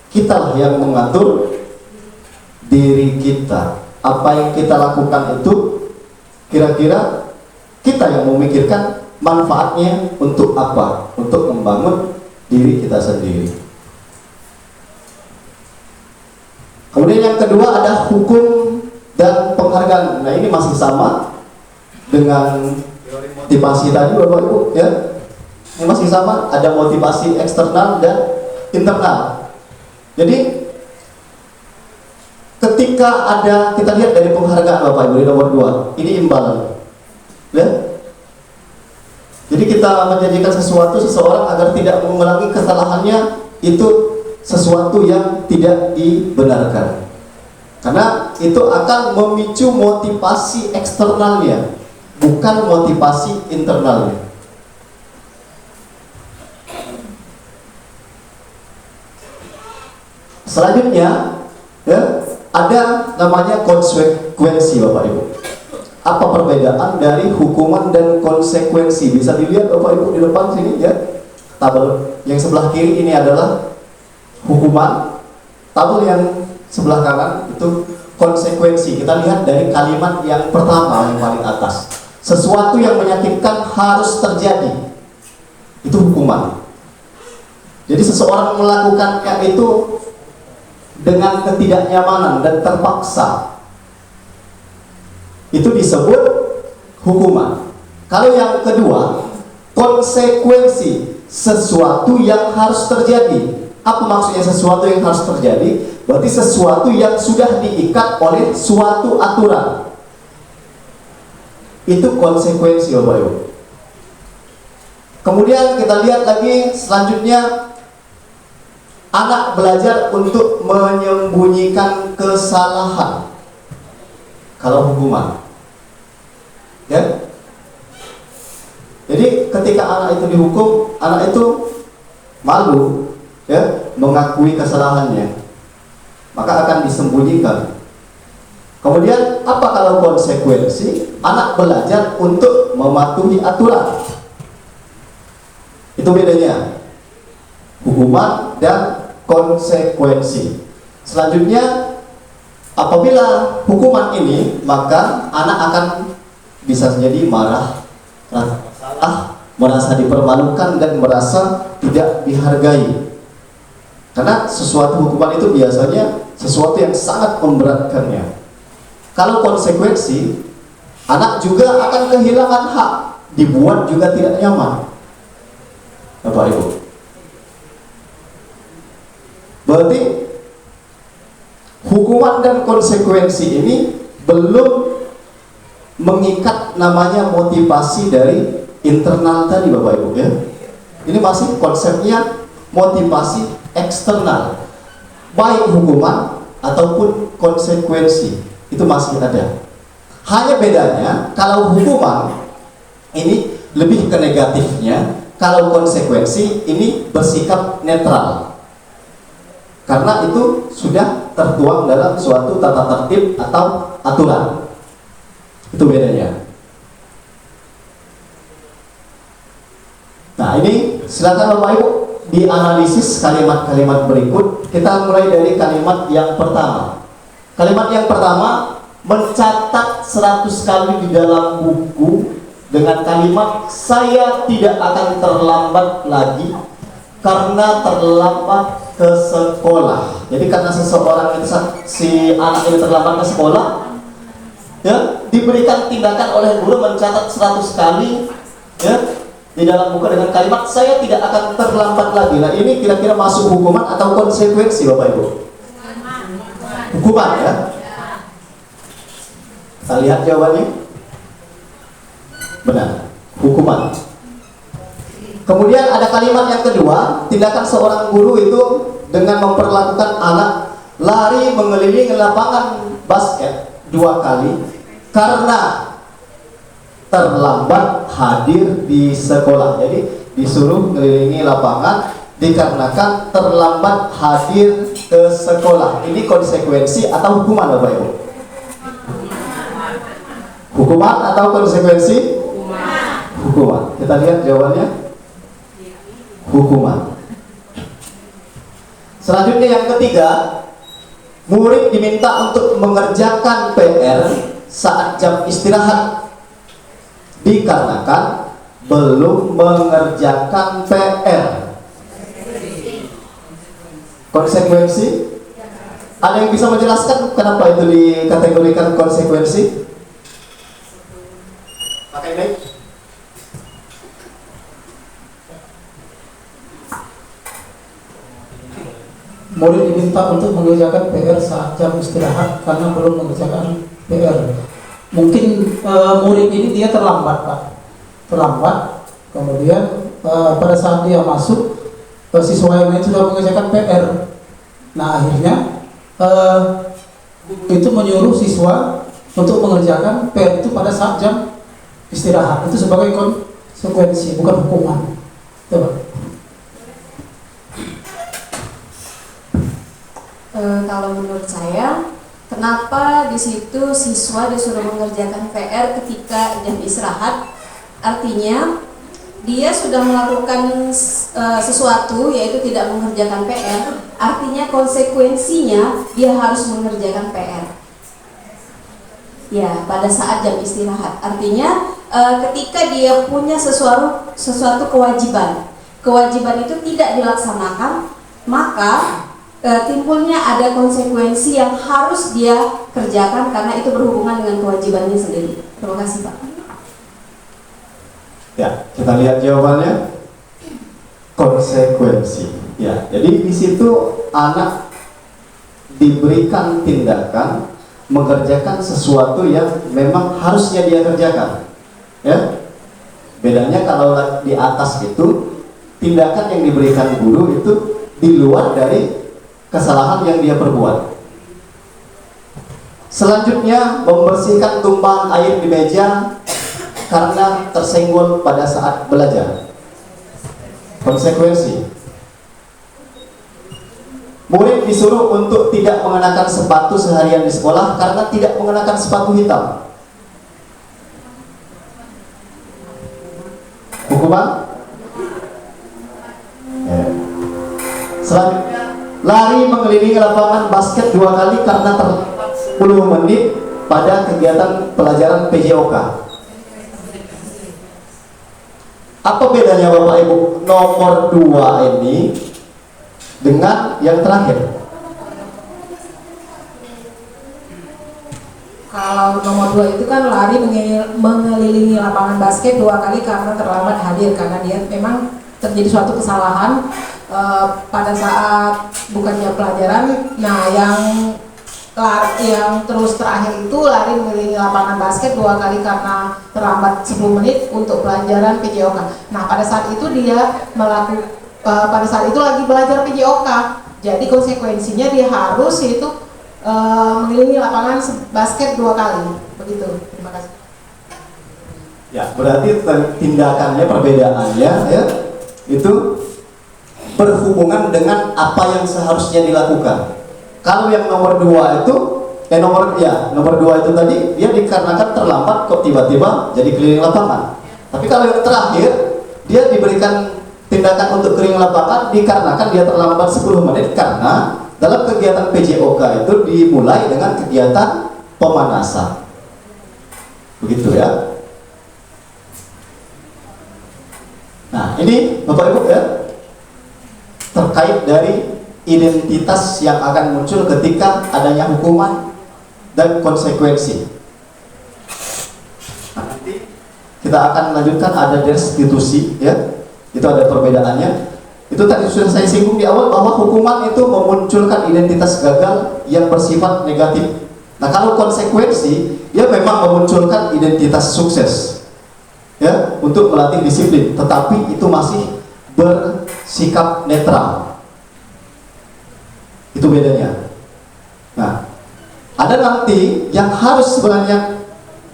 Kitalah yang mengatur diri kita. Apa yang kita lakukan itu kira-kira kita yang memikirkan manfaatnya untuk apa? Untuk membangun diri kita sendiri. Kemudian yang kedua ada hukum dan penghargaan. Nah, ini masih sama dengan motivasi tadi Bapak Ibu ya. Ini masih sama, ada motivasi eksternal dan internal. Jadi ketika ada, kita lihat dari penghargaan Bapak Ibu di nomor 2, ini imbalan ya. Jadi kita menjanjikan seseorang agar tidak mengulangi kesalahannya, itu sesuatu yang tidak dibenarkan, karena itu akan memicu motivasi eksternalnya, bukan motivasi internalnya. Selanjutnya ya, ada namanya konsekuensi Bapak Ibu. Apa perbedaan dari hukuman dan konsekuensi? Bisa dilihat Bapak Ibu di depan sini ya. Tabel yang sebelah kiri ini adalah hukuman, tabel yang sebelah kanan itu konsekuensi. Kita lihat dari kalimat yang pertama yang paling atas. Sesuatu yang menyakitkan harus terjadi. Itu hukuman. Jadi seseorang melakukannya itu dengan ketidaknyamanan dan terpaksa, itu disebut hukuman. Kalau yang kedua, konsekuensi, sesuatu yang harus terjadi. Apa maksudnya sesuatu yang harus terjadi? Berarti sesuatu yang sudah diikat oleh suatu aturan. Itu konsekuensi Bapak Ibu. Kemudian kita lihat lagi selanjutnya, anak belajar untuk menyembunyikan kesalahan. Kalau hukuman ya. Jadi ketika anak itu dihukum, anak itu malu ya, mengakui kesalahannya, maka akan disembunyikan. Kemudian apa kalau konsekuensi? Anak belajar untuk mematuhi aturan. Itu bedanya hukuman dan konsekuensi. Selanjutnya, apabila hukuman ini, maka anak akan bisa jadi marah, merasa dipermalukan dan merasa tidak dihargai. Karena sesuatu hukuman itu biasanya sesuatu yang sangat memberatkannya. Kalau konsekuensi, anak juga akan kehilangan hak, dibuat juga tidak nyaman. Bapak Ibu, berarti hukuman dan konsekuensi ini belum mengikat namanya motivasi dari internal tadi Bapak Ibu ya. Ini masih konsepnya motivasi eksternal, baik hukuman ataupun konsekuensi, itu masih ada. Hanya bedanya kalau hukuman ini lebih ke negatifnya, kalau konsekuensi ini bersikap netral, karena itu sudah tertuang dalam suatu tata tertib atau aturan. Itu bedanya. Nah, ini silakan Bapak Ibu dianalisis kalimat-kalimat berikut. Kita mulai dari kalimat yang pertama. Kalimat yang pertama, mencatat 100 kali di dalam buku dengan kalimat saya tidak akan terlambat lagi karena terlambat ke sekolah. Jadi karena seseorang itu, si anak ini terlambat ke sekolah ya, diberikan tindakan oleh guru mencatat 100 kali ya di dalam buku dengan kalimat saya tidak akan terlambat lagi. Nah, ini kira-kira masuk hukuman atau konsekuensi Bapak Ibu? Hukuman ya. Kita lihat jawabannya. Benar, hukuman. Kemudian ada kalimat yang kedua, tindakan seorang guru itu dengan memperlakukan anak lari mengelilingi lapangan basket 2 kali karena terlambat hadir di sekolah. Jadi disuruh mengelilingi lapangan dikarenakan terlambat hadir ke sekolah. Ini konsekuensi atau hukuman Bapak Ibu? Hukuman atau konsekuensi? Hukuman. Kita lihat jawabannya. Hukuman. Selanjutnya yang ketiga, murid diminta untuk mengerjakan PR saat jam istirahat dikarenakan belum mengerjakan PR. Konsekuensi? Ada yang bisa menjelaskan kenapa itu dikategorikan konsekuensi? Pakai mic. Murid diminta untuk mengerjakan PR saat jam istirahat karena belum mengerjakan PR. Mungkin murid ini dia terlambat, Pak. Terlambat. Kemudian pada saat dia masuk, siswa yang lain sudah mengerjakan PR. Nah, akhirnya itu menyuruh siswa untuk mengerjakan PR itu pada saat jam istirahat. Itu sebagai konsekuensi, bukan hukuman. Coba. Kalau menurut saya, kenapa di situ siswa disuruh mengerjakan PR ketika jam istirahat? Artinya dia sudah melakukan sesuatu, yaitu tidak mengerjakan PR. Artinya konsekuensinya dia harus mengerjakan PR. Ya, pada saat jam istirahat. Artinya ketika dia punya sesuatu kewajiban itu tidak dilaksanakan, maka timbulnya ada konsekuensi yang harus dia kerjakan karena itu berhubungan dengan kewajibannya sendiri. Terima kasih, Pak. Ya, kita lihat jawabannya. Konsekuensi. Ya, jadi di situ anak diberikan tindakan mengerjakan sesuatu yang memang harusnya dia kerjakan. Ya. Bedanya kalau di atas itu tindakan yang diberikan guru itu di luar dari kesalahan yang dia perbuat. Selanjutnya, membersihkan tumpahan air di meja karena tersenggol pada saat belajar. Konsekuensi. Murid disuruh untuk tidak mengenakan sepatu seharian di sekolah karena tidak mengenakan sepatu hitam. Hukuman? Ya. Selanjutnya, lari mengelilingi lapangan basket 2 kali karena terlambat 10 menit pada kegiatan pelajaran PJOK. Apa bedanya Bapak Ibu nomor 2 ini dengan yang terakhir? Kalau nomor 2 itu kan lari mengelilingi lapangan basket 2 kali karena terlambat hadir, karena dia memang terjadi suatu kesalahan pada saat bukan jam pelajaran. Nah, yang terus terakhir itu lari mengelilingi lapangan basket 2 kali karena terlambat 10 menit untuk pelajaran PJOK. Nah, pada saat itu dia pada saat itu lagi belajar PJOK. Jadi konsekuensinya dia harus itu mengelilingi lapangan basket 2 kali. Begitu. Terima kasih. Ya, berarti tindakannya, perbedaannya ya, itu berhubungan dengan apa yang seharusnya dilakukan. Kalau yang nomor 2 itu nomor 2 itu tadi dia dikarenakan terlambat kok tiba-tiba jadi keliling lapangan. Tapi kalau yang terakhir dia diberikan tindakan untuk keliling lapangan dikarenakan dia terlambat 10 menit karena dalam kegiatan PJOK itu dimulai dengan kegiatan pemanasan. Begitu ya. Nah, ini Bapak Ibu ya, terkait dari identitas yang akan muncul ketika adanya hukuman dan konsekuensi. Nah, nanti kita akan lanjutkan ada restitusi ya. Itu ada perbedaannya. Itu tadi sudah saya singgung di awal bahwa hukuman itu memunculkan identitas gagal yang bersifat negatif. Nah, kalau konsekuensi dia memang memunculkan identitas sukses. Ya, untuk melatih disiplin, tetapi itu masih bersikap netral. Itu bedanya. Nah, ada nanti yang harus sebenarnya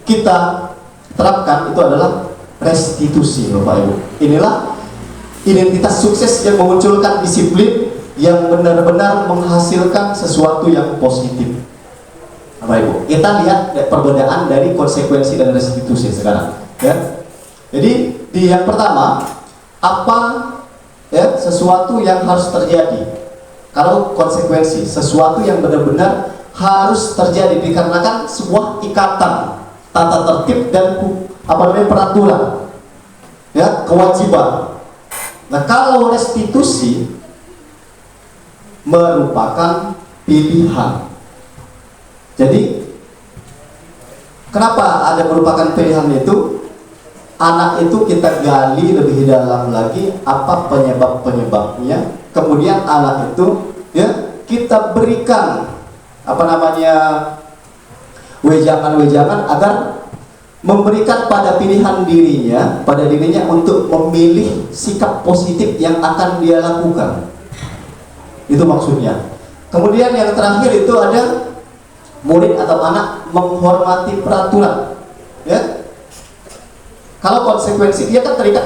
kita terapkan itu adalah restitusi, Bapak Ibu. Inilah identitas sukses yang memunculkan disiplin yang benar-benar menghasilkan sesuatu yang positif. Bapak Ibu, kita lihat perbedaan dari konsekuensi dan restitusi sekarang. Ya. Jadi di yang pertama, apa ya sesuatu yang harus terjadi? Kalau konsekuensi, sesuatu yang benar-benar harus terjadi dikarenakan sebuah ikatan, tata tertib dan peraturan. ya, kewajiban. Nah, kalau restitusi merupakan pilihan. Jadi kenapa ada merupakan pilihan itu? Anak itu kita gali lebih dalam lagi apa penyebab-penyebabnya. Kemudian anak itu ya kita berikan wejangan-wejangan agar memberikan pada pilihan dirinya, untuk memilih sikap positif yang akan dia lakukan. Itu maksudnya. Kemudian yang terakhir itu ada murid atau anak menghormati peraturan. Ya. Kalau konsekuensi dia kan terikat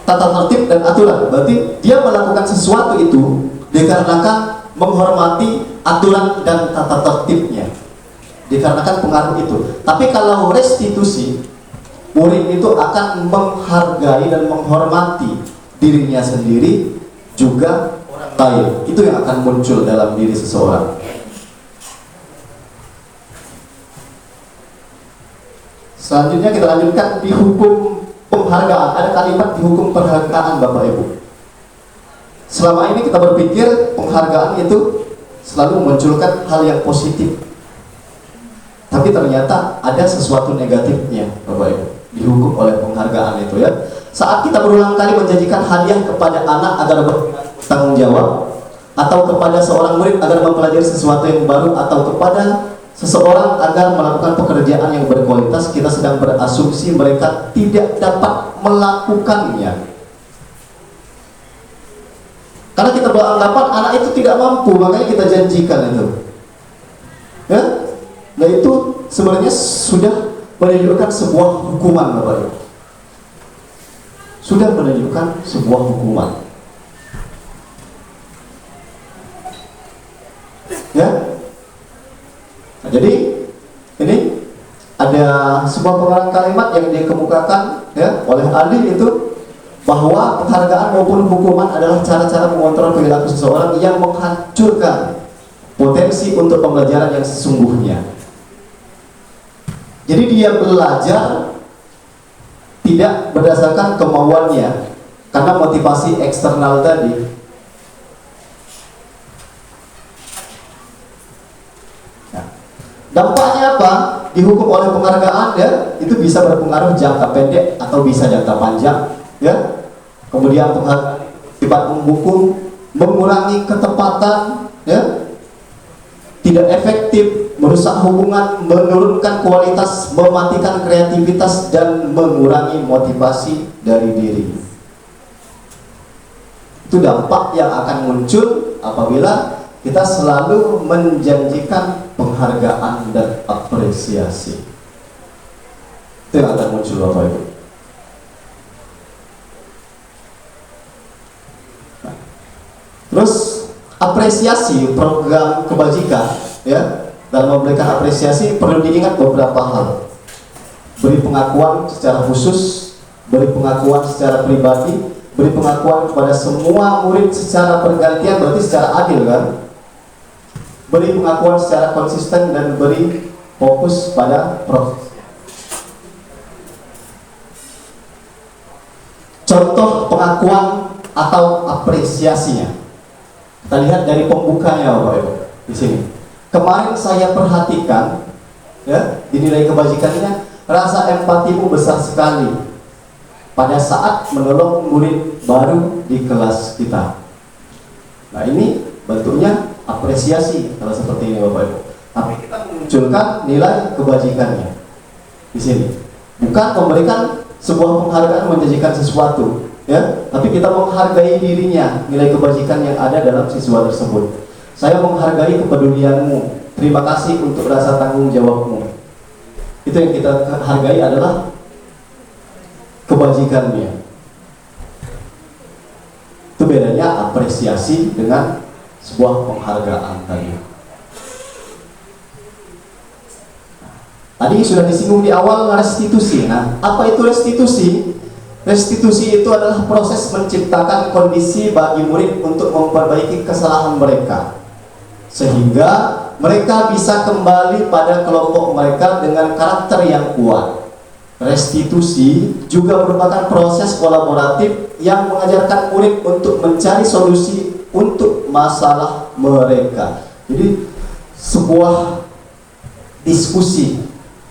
tata tertib dan aturan, berarti dia melakukan sesuatu itu dikarenakan menghormati aturan dan tata tertibnya, dikarenakan pengaruh itu. Tapi kalau restitusi, murid itu akan menghargai dan menghormati dirinya sendiri juga orang lain. Itu yang akan muncul dalam diri seseorang. Selanjutnya kita lanjutkan di hukum penghargaan. Ada kalimat di hukum penghargaan, Bapak Ibu. Selama ini kita berpikir penghargaan itu selalu memunculkan hal yang positif, tapi ternyata ada sesuatu negatifnya, Bapak Ibu, dihukum oleh penghargaan itu ya. Saat kita berulang kali menjanjikan hadiah kepada anak agar bertanggung jawab, atau kepada seorang murid agar mempelajari sesuatu yang baru, atau kepada seseorang agar melakukan pekerjaan yang berkualitas, kita sedang berasumsi mereka tidak dapat melakukannya. Karena kita beranggapan anak itu tidak mampu, makanya kita janjikan itu. Ya? Nah itu sebenarnya sudah menunjukkan sebuah hukuman, Bapak Ibu. Sudah menunjukkan sebuah hukuman. Ya? Nah, jadi ini ada sebuah pengarang kalimat yang dikemukakan ya oleh ahli itu, bahwa penghargaan maupun hukuman adalah cara-cara mengontrol perilaku seseorang yang menghancurkan potensi untuk pembelajaran yang sesungguhnya. Jadi dia belajar tidak berdasarkan kemauannya karena motivasi eksternal tadi. Nah, dampaknya apa? Dihukum oleh penghargaan ya, itu bisa berpengaruh jangka pendek atau bisa jangka panjang. Ya, kemudian penghargaan sifat menghukum, mengurangi ketepatan, ya, tidak efektif, merusak hubungan, menurunkan kualitas, mematikan kreativitas dan mengurangi motivasi dari diri. Itu dampak yang akan muncul apabila kita selalu menjanjikan penghargaan dan apresiasi. Itu yang akan muncul, Bapak Ibu. Terus apresiasi program kebajikan ya, dalam memberikan apresiasi perlu diingat beberapa hal. Beri pengakuan secara khusus, beri pengakuan secara pribadi, beri pengakuan kepada semua murid secara bergantian, berarti secara adil kan. Beri pengakuan secara konsisten dan beri fokus pada proses. Contoh pengakuan atau apresiasinya. Kita lihat dari pembukanya, Bapak Ibu, di sini. Kemarin saya perhatikan, ya, dinilai kebajikannya, rasa empatimu besar sekali pada saat menolong murid baru di kelas kita. Nah ini bentuknya apresiasi kalau seperti ini, Bapak Ibu. Tapi kita memunculkan nilai kebajikannya di sini, bukan memberikan sebuah penghargaan menjanjikan sesuatu. Ya, tapi kita menghargai dirinya, nilai kebajikan yang ada dalam siswa tersebut. Saya menghargai kepedulianmu, terima kasih untuk rasa tanggung jawabmu. Itu yang kita hargai adalah kebajikannya. Itu bedanya apresiasi dengan sebuah penghargaan tadi. Tadi sudah disinggung di awal restitusi. Nah, apa itu restitusi? Restitusi itu adalah proses menciptakan kondisi bagi murid untuk memperbaiki kesalahan mereka, sehingga mereka bisa kembali pada kelompok mereka dengan karakter yang kuat. restitusi juga merupakan proses kolaboratif yang mengajarkan murid untuk mencari solusi untuk masalah mereka. Jadi sebuah diskusi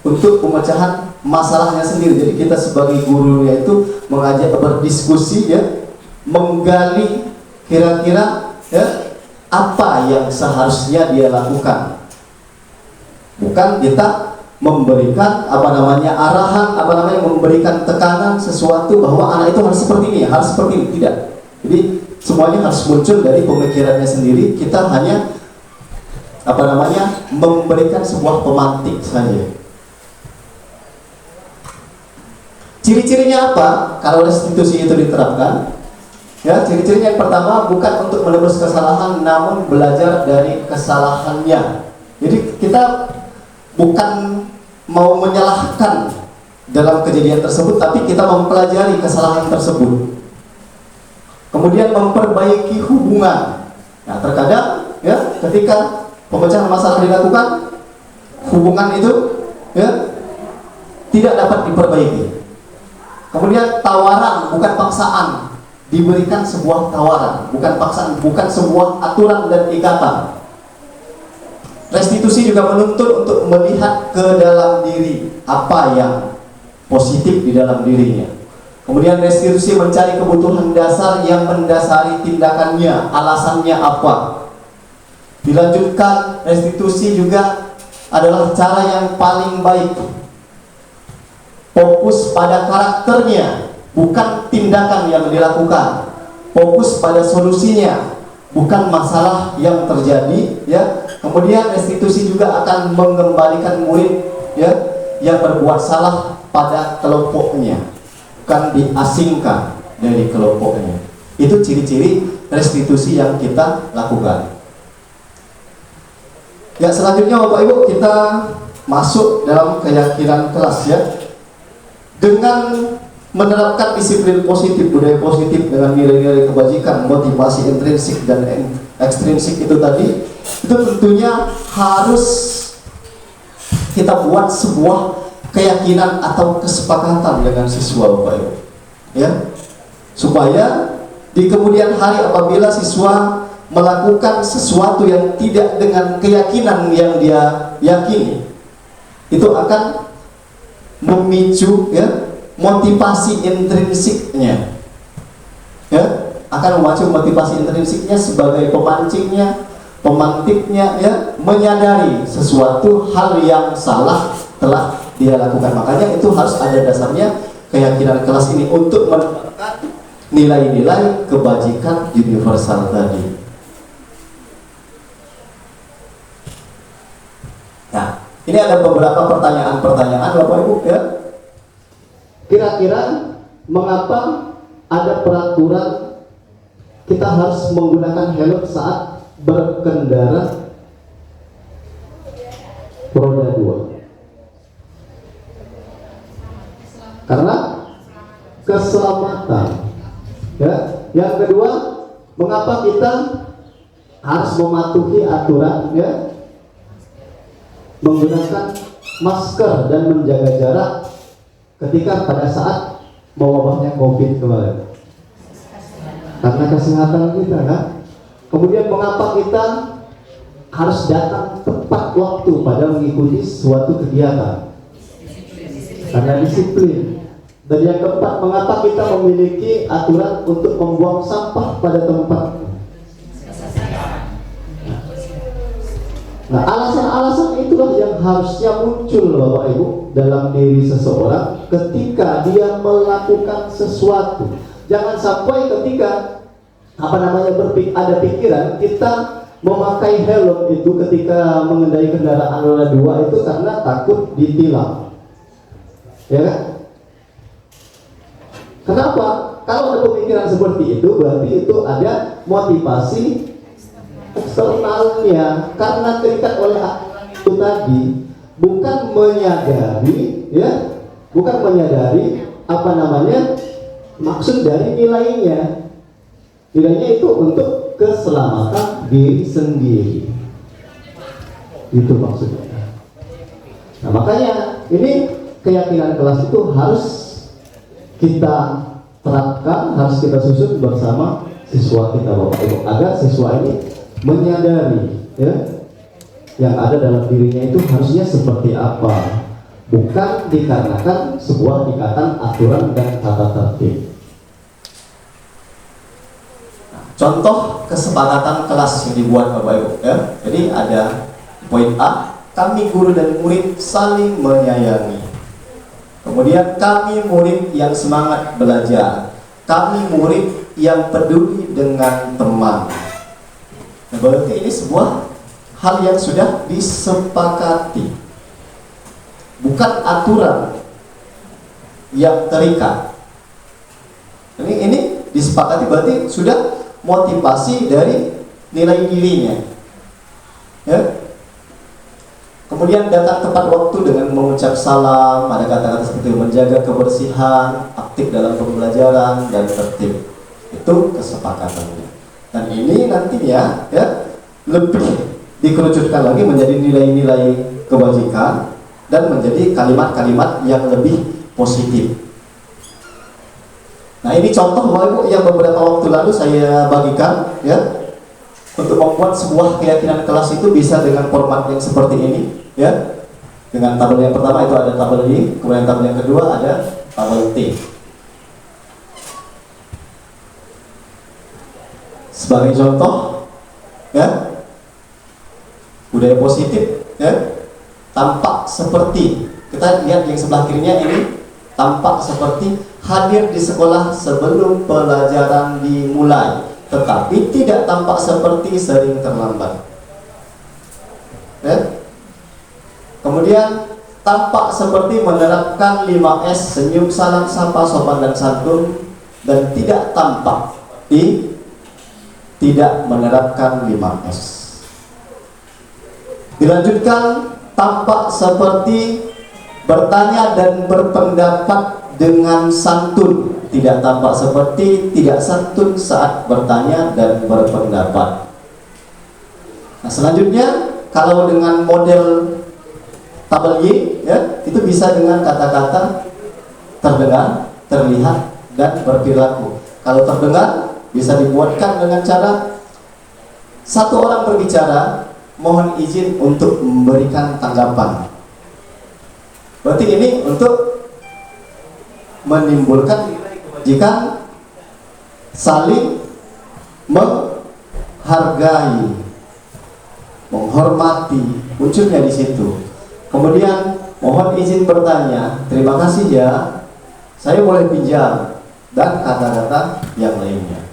untuk pemecahan masalahnya sendiri. Jadi kita sebagai gurunya itu mengajak berdiskusi, ya, menggali kira-kira, ya, apa yang seharusnya dia lakukan. Bukan kita memberikan arahan, memberikan tekanan sesuatu bahwa anak itu harus seperti ini, harus seperti ini. Tidak. Jadi semuanya harus muncul dari pemikirannya sendiri. Kita hanya memberikan sebuah pemantik saja. Ciri-cirinya apa kalau restitusi itu diterapkan? Ya, ciri-cirinya yang pertama bukan untuk menebus kesalahan, namun belajar dari kesalahannya. Jadi kita bukan mau menyalahkan dalam kejadian tersebut, tapi kita mempelajari kesalahan tersebut. Kemudian memperbaiki hubungan. Nah, terkadang, ya, ketika pemecahan masalah dilakukan, hubungan itu, ya, tidak dapat diperbaiki. Kemudian tawaran, bukan paksaan. Diberikan sebuah tawaran, bukan paksaan, bukan sebuah aturan dan ikatan. Restitusi juga menuntut untuk melihat ke dalam diri, apa yang positif di dalam dirinya. Kemudian restitusi mencari kebutuhan dasar yang mendasari tindakannya, alasannya apa. Dilanjutkan, restitusi juga adalah cara yang paling baik. Fokus pada karakternya, bukan tindakan yang dilakukan. Fokus pada solusinya, bukan masalah yang terjadi, ya. Kemudian restitusi juga akan mengembalikan murid, ya, yang berbuat salah pada kelompoknya, bukan diasingkan dari kelompoknya. Itu ciri-ciri restitusi yang kita lakukan. Ya, selanjutnya Bapak Ibu, kita masuk dalam keyakinan kelas, ya. Dengan menerapkan disiplin positif, budaya positif dengan nilai-nilai kebajikan, motivasi intrinsik dan ekstrinsik itu tadi, itu tentunya harus kita buat sebuah keyakinan atau kesepakatan dengan siswa, Bapak Ibu, ya, supaya di kemudian hari apabila siswa melakukan sesuatu yang tidak dengan keyakinan yang dia yakini, itu akan memicu, ya, motivasi intrinsiknya, ya, akan memacu motivasi intrinsiknya sebagai pemancingnya, pemantiknya, ya, menyadari sesuatu hal yang salah telah dia lakukan. Makanya itu harus ada dasarnya keyakinan kelas ini untuk menerapkan nilai-nilai kebajikan universal tadi. Nah, ini ada beberapa pertanyaan-pertanyaan Bapak Ibu, ya. Kira-kira mengapa ada peraturan kita harus menggunakan helm saat berkendara roda 2? Karena keselamatan, ya. Yang kedua, mengapa kita harus mematuhi aturan, ya, menggunakan masker dan menjaga jarak ketika pada saat mewabahnya COVID kemarin? Karena kesehatan kita, kan? Kemudian mengapa kita harus datang tepat waktu pada mengikuti suatu kegiatan? Karena disiplin. Dan yang keempat, mengapa kita memiliki aturan untuk membuang sampah pada tempatnya? Nah, alasan-alasan itulah yang harusnya muncul, Bapak Ibu, dalam diri seseorang ketika dia melakukan sesuatu. Jangan sampai ketika ada pikiran kita memakai helm itu ketika mengendarai kendaraan roda 2 itu karena takut ditilang, ya kan? Kenapa? Kalau ada pemikiran seperti itu, berarti itu ada motivasi eksternalnya, karena terikat oleh aturan itu tadi, bukan menyadari, ya, bukan menyadari maksud dari nilainya. Nilainya itu untuk keselamatan diri sendiri, itu maksudnya. Nah, makanya ini keyakinan kelas itu harus kita terapkan, harus kita susun bersama siswa kita Bapak Ibu, agar siswa ini menyadari ya yang ada dalam dirinya itu harusnya seperti apa, bukan dikarenakan sebuah ikatan aturan dan tata tertib. Contoh kesepakatan kelas yang dibuat Bapak Ibu ya. Jadi ada poin A, kami guru dan murid saling menyayangi. Kemudian kami murid yang semangat belajar. Kami murid yang peduli dengan teman. Nah, berarti ini sebuah hal yang sudah disepakati. Bukan aturan yang terikat. Ini disepakati berarti sudah motivasi dari nilai dirinya ya. Kemudian datang tepat waktu dengan mengucap salam, ada kata-kata seperti menjaga kebersihan, aktif dalam pembelajaran dan tertib. Itu kesepakatannya. Dan ini nantinya ya lebih dikerucutkan lagi menjadi nilai-nilai kebajikan dan menjadi kalimat-kalimat yang lebih positif. Nah, ini contoh Bapak Ibu yang beberapa waktu lalu saya bagikan ya, untuk membuat sebuah keyakinan kelas itu bisa dengan format yang seperti ini ya. Dengan tabel yang pertama itu ada tabel I, kemudian tabel yang kedua ada tabel T. Sebagai contoh ya, budaya positif ya, tampak seperti, kita lihat yang sebelah kirinya ini tampak seperti hadir di sekolah sebelum pelajaran dimulai, tetapi tidak tampak seperti sering terlambat ya. Kemudian tampak seperti menerapkan 5S, senyum, salam, sapa, sopan dan santun, dan tidak tampak tidak menerapkan 5S. Dilanjutkan, tampak seperti bertanya dan berpendapat dengan santun, tidak tampak seperti tidak santun saat bertanya dan berpendapat. Nah, selanjutnya kalau dengan model tabel Y ya, itu bisa dengan kata-kata terdengar, terlihat dan berperilaku. Kalau terdengar bisa dibuatkan dengan cara satu orang berbicara, mohon izin untuk memberikan tanggapan. Berarti ini untuk menimbulkan kebajikan, saling menghargai, menghormati, munculnya di situ. Kemudian mohon izin bertanya, terima kasih ya, saya boleh pinjam, dan kata-kata yang lainnya.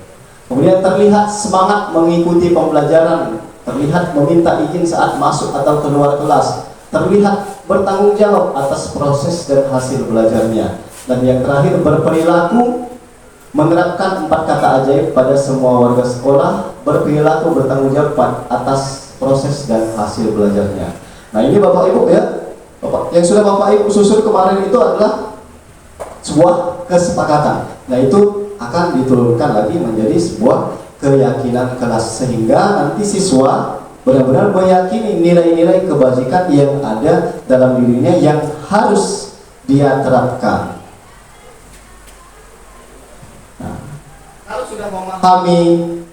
Kemudian terlihat semangat mengikuti pembelajaran, terlihat meminta izin saat masuk atau keluar kelas, terlihat bertanggung jawab atas proses dan hasil belajarnya. Dan yang terakhir, berperilaku menerapkan 4 kata ajaib pada semua warga sekolah, berperilaku bertanggung jawab atas proses dan hasil belajarnya. Nah, ini Bapak Ibu ya, yang sudah Bapak Ibu susun kemarin itu adalah sebuah kesepakatan. Nah, itu akan diturunkan lagi menjadi sebuah keyakinan kelas, sehingga nanti siswa benar-benar meyakini nilai-nilai kebajikan yang ada dalam dirinya yang harus dia terapkan. Nah, kalau sudah memahami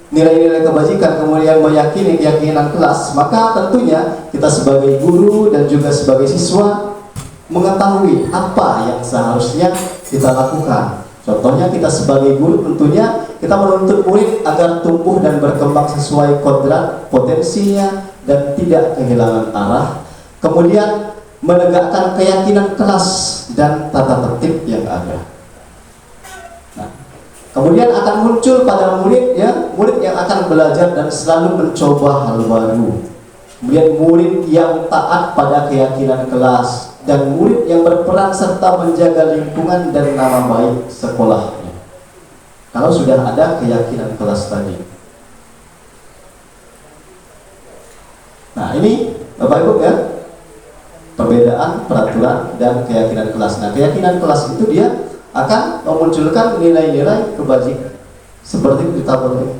nilai-nilai kebajikan kemudian meyakini keyakinan kelas, maka tentunya kita sebagai guru dan juga sebagai siswa mengetahui apa yang seharusnya kita lakukan. Contohnya kita sebagai guru tentunya kita menuntut murid agar tumbuh dan berkembang sesuai kodrat potensinya dan tidak kehilangan arah. Kemudian menegakkan keyakinan kelas dan tata tertib yang ada. Nah, kemudian akan muncul pada murid ya, murid yang akan belajar dan selalu mencoba hal baru. Kemudian murid yang taat pada keyakinan kelas, dan murid yang berperan serta menjaga lingkungan dan nama baik sekolahnya. Kalau sudah ada keyakinan kelas tadi. Nah, ini Bapak Ibu ya, perbedaan peraturan dan keyakinan kelas. Nah, keyakinan kelas itu dia akan memunculkan nilai-nilai kebajikan seperti di tabel ini.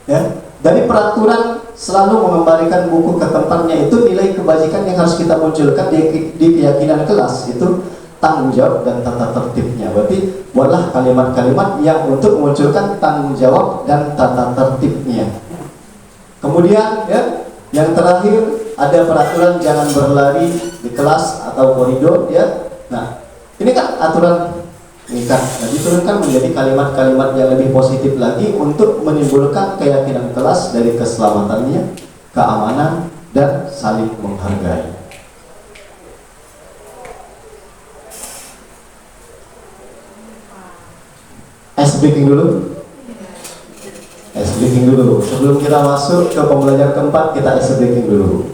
Ya, dari peraturan selalu mengembalikan buku ke tempatnya, itu nilai kebajikan yang harus kita munculkan di keyakinan kelas itu tanggung jawab dan tata tertibnya. Berarti buatlah kalimat-kalimat yang untuk memunculkan tanggung jawab dan tata tertibnya. Kemudian ya, yang terakhir ada peraturan jangan berlari di kelas atau koridor ya. Nah, ini kan aturan ini kan, nah, diturunkan menjadi kalimat-kalimat yang lebih positif lagi untuk menimbulkan keyakinan kelas dari keselamatannya, keamanan, dan saling menghargai. Ice breaking dulu. Ice breaking dulu. Sebelum kita masuk ke pembelajaran keempat, kita ice breaking dulu.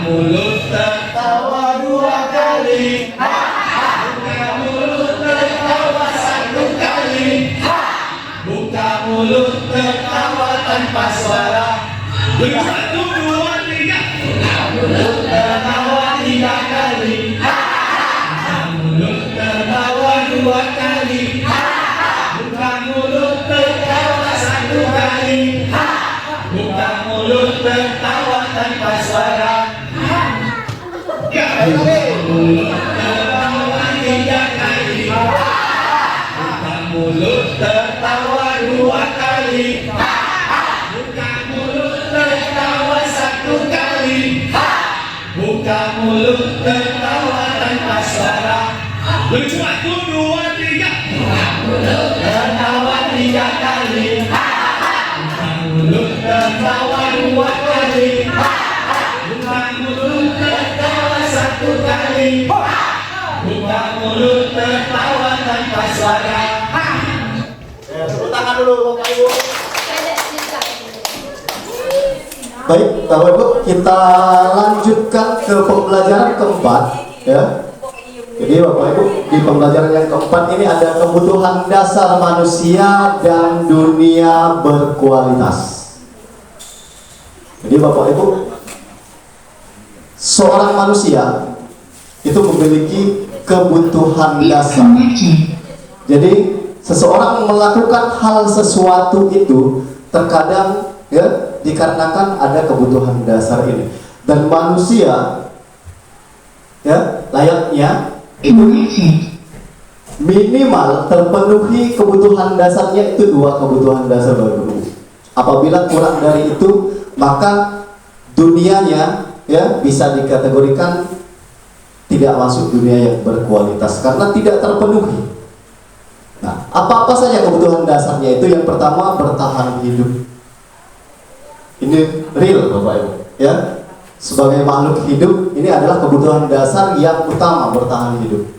Mulut tertawa 2 kali, buka mulut tertawa 1 kali, buka mulut tertawa tanpa suara. 1, 2, 3. Buka mulut tertawa 3 kali, buka mulut tertawa 2 kali, buka mulut tertawa 1 kali, buka mulut tertawa tanpa suara. Mulut tertawa 3 kali, buka mulut tertawa 2 kali, buka mulut tertawa 1 kali, buka mulut tertawa tanpa suara. 1, 2, 3. Buka mulut tertawa 3 kali, buka mulut tertawa 2 kali, buka mulut tertawa 1 kali, buka mulut tertawa tanpa suara. Tepuk tangan dulu Bapak Ibu. Baik, Bapak Ibu, kita lanjutkan ke pembelajaran keempat ya. Jadi Bapak Ibu, di pembelajaran yang keempat ini ada kebutuhan dasar manusia dan dunia berkualitas. Jadi Bapak Ibu, seorang manusia itu memiliki kebutuhan dasar. Jadi seseorang melakukan hal sesuatu itu terkadang ya dikarenakan ada kebutuhan dasar ini, dan manusia ya layaknya itu minimal terpenuhi kebutuhan dasarnya itu 2 kebutuhan dasar baru. Apabila kurang dari itu, maka dunianya ya bisa dikategorikan tidak masuk dunia yang berkualitas karena tidak terpenuhi. Nah, apa-apa saja kebutuhan dasarnya itu? Yang pertama, bertahan hidup. Ini real Bapak Ibu ya. Sebagai makhluk hidup, ini adalah kebutuhan dasar yang utama, bertahan hidup.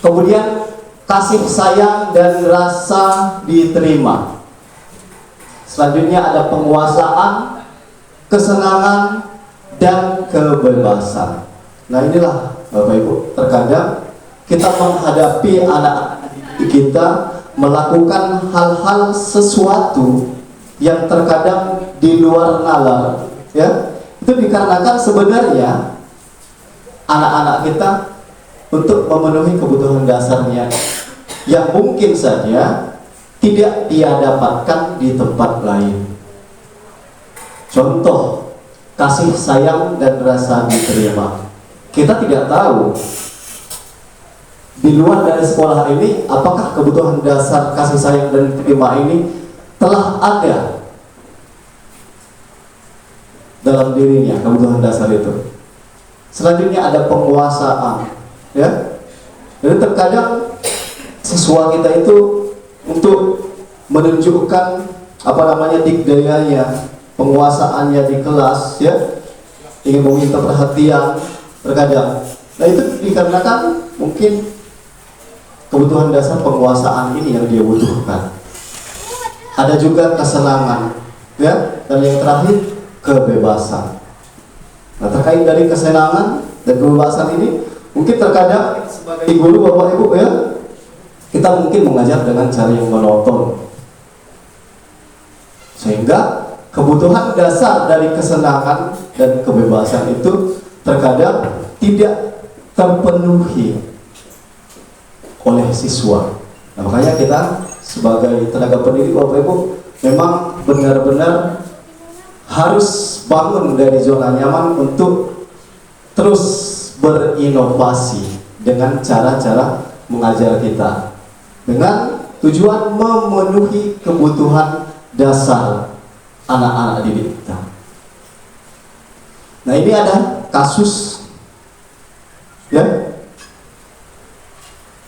Kemudian kasih sayang dan rasa diterima. Selanjutnya ada penguasaan, kesenangan, dan kebebasan. Nah inilah Bapak Ibu, terkadang kita menghadapi anak kita melakukan hal-hal sesuatu yang terkadang di luar nalar ya. Itu dikarenakan sebenarnya anak-anak kita untuk memenuhi kebutuhan dasarnya yang mungkin saja tidak dia dapatkan di tempat lain. Contoh, kasih sayang dan rasa diterima. Kita tidak tahu di luar dari sekolah ini apakah kebutuhan dasar kasih sayang dan diterima ini telah ada dalam dirinya, kebutuhan dasar itu. Selanjutnya ada penguasaan ya. Jadi terkadang siswa kita itu untuk menunjukkan dikdayanya, penguasaannya di kelas ya, ingin meminta perhatian terkadang. Nah itu dikarenakan mungkin kebutuhan dasar penguasaan ini yang dia butuhkan. Ada juga kesenangan ya, dan yang terakhir kebebasan. Nah terkait dari kesenangan dan kebebasan ini, mungkin terkadang sebagai guru Bapak Ibu ya, kita mungkin mengajar dengan cara yang monoton, sehingga kebutuhan dasar dari kesenangan dan kebebasan itu terkadang tidak terpenuhi oleh siswa. Nah, makanya kita sebagai tenaga pendidik Bapak Ibu memang benar-benar harus bangun dari zona nyaman untuk terus berinovasi dengan cara-cara mengajar kita dengan tujuan memenuhi kebutuhan dasar anak-anak didik kita. Nah, ini ada kasus ya.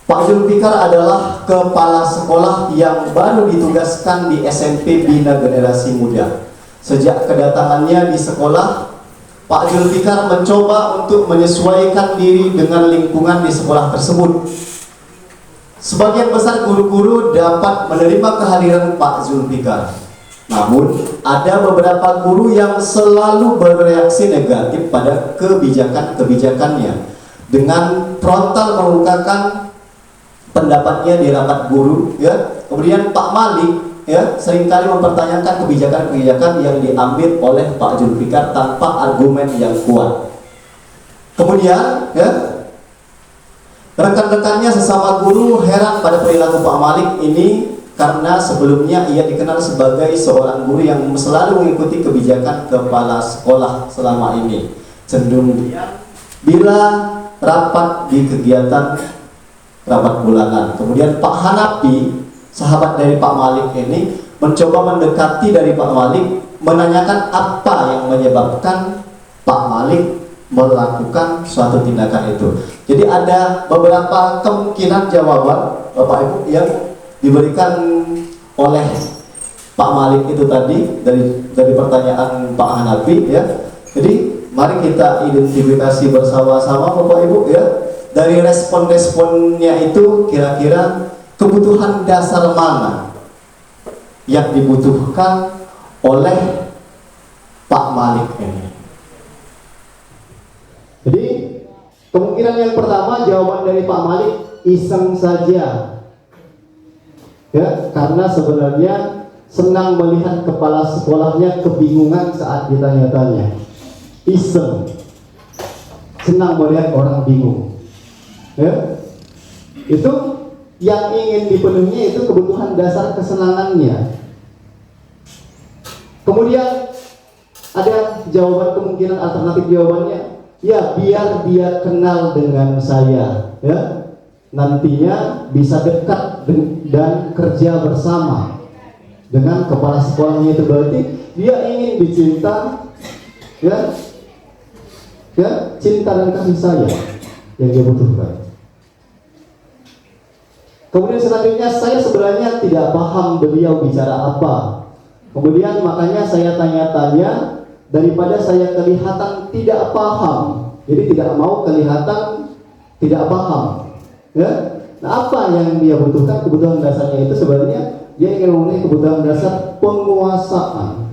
Pak Zulfikar adalah kepala sekolah yang baru ditugaskan di SMP Bina Generasi Muda. Sejak kedatangannya di sekolah, Pak Zulfikar mencoba untuk menyesuaikan diri dengan lingkungan di sekolah tersebut. Sebagian besar guru-guru dapat menerima kehadiran Pak Zulfikar. Namun, ada beberapa guru yang selalu bereaksi negatif pada kebijakan-kebijakannya dengan frontal mengungkapkan pendapatnya di rapat guru, ya. Kemudian Pak Malik, ya, seringkali mempertanyakan kebijakan-kebijakan yang diambil oleh Pak Zulfikar tanpa argumen yang kuat. Kemudian, ya, rekan-rekannya sesama guru heran pada perilaku Pak Malik ini karena sebelumnya ia dikenal sebagai seorang guru yang selalu mengikuti kebijakan kepala sekolah selama ini. Cenderung bila rapat di kegiatan rapat bulanan. Kemudian Pak Hanapi, sahabat dari Pak Malik ini, mencoba mendekati dari Pak Malik, menanyakan apa yang menyebabkan Pak Malik melakukan suatu tindakan itu. Jadi ada beberapa kemungkinan jawaban Bapak Ibu yang diberikan oleh Pak Malik itu tadi dari pertanyaan Pak Hanapi, ya. Jadi mari kita identifikasi bersama-sama Bapak Ibu, ya. Dari respon-responnya itu kira-kira kebutuhan dasar mana yang dibutuhkan oleh Pak Malik ini. Jadi kemungkinan yang pertama, jawaban dari Pak Malik iseng saja, ya, karena sebenarnya senang melihat kepala sekolahnya kebingungan saat ditanya-tanya. Iseng, senang melihat orang bingung. Ya, itu yang ingin dipenuhi itu kebutuhan dasar kesenangannya. Kemudian ada jawaban, kemungkinan alternatif jawabannya, ya biar dia kenal dengan saya, ya, nantinya bisa dekat dan kerja bersama dengan kepala sekolahnya. Itu berarti dia ingin dicinta, ya, cinta dan kasih sayang yang dia butuhkan. Kemudian selanjutnya, saya sebenarnya tidak paham beliau bicara apa. Kemudian makanya saya tanya-tanya daripada saya kelihatan tidak paham. Jadi tidak mau kelihatan tidak paham. Ya? Nah, apa yang dia butuhkan, kebutuhan dasarnya itu sebenarnya dia ingin memenuhi kebutuhan dasar penguasaan.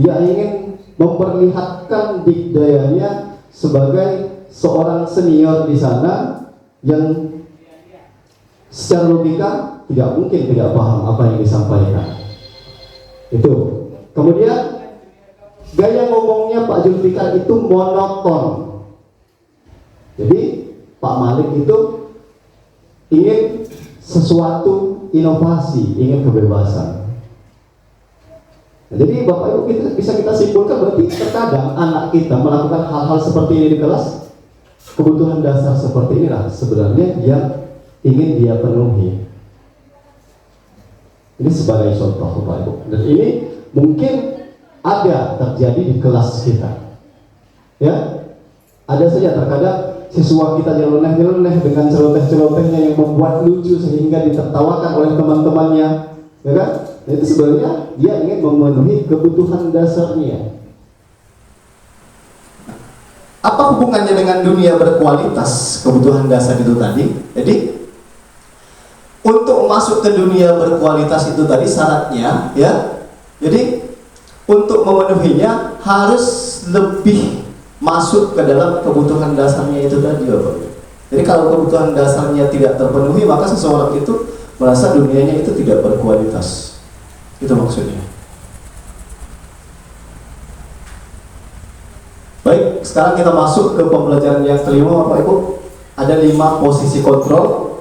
Dia ingin memperlihatkan dikdayanya sebagai seorang senior di sana yang secara logika tidak mungkin tidak paham apa yang disampaikan. Itu. Kemudian gaya ngomongnya Pak Zulfikar itu monoton. Jadi Pak Malik itu ingin sesuatu inovasi, ingin kebebasan. Nah, jadi Bapak Ibu bisa kita simpulkan berarti terkadang anak kita melakukan hal-hal seperti ini di kelas, kebutuhan dasar seperti inilah sebenarnya yang ingin dia penuhi. Ini sebagai contoh Bapak Ibu, dan ini mungkin ada terjadi di kelas kita, ya. Ada saja terkadang siswa kita nyeleneh-nyeleneh dengan celoteh-celotehnya yang membuat lucu sehingga ditertawakan oleh teman-temannya, ya kan? Nah, itu sebenarnya dia ingin memenuhi kebutuhan dasarnya. Apa hubungannya dengan dunia berkualitas kebutuhan dasar itu tadi? Jadi untuk masuk ke dunia berkualitas itu tadi syaratnya, ya. Jadi untuk memenuhinya harus lebih masuk ke dalam kebutuhan dasarnya itu tadi, Bapak. Jadi kalau kebutuhan dasarnya tidak terpenuhi, maka seseorang itu merasa dunianya itu tidak berkualitas. Itu maksudnya. Baik, sekarang kita masuk ke pembelajaran yang kelima, Bapak Ibu. Ada 5 posisi kontrol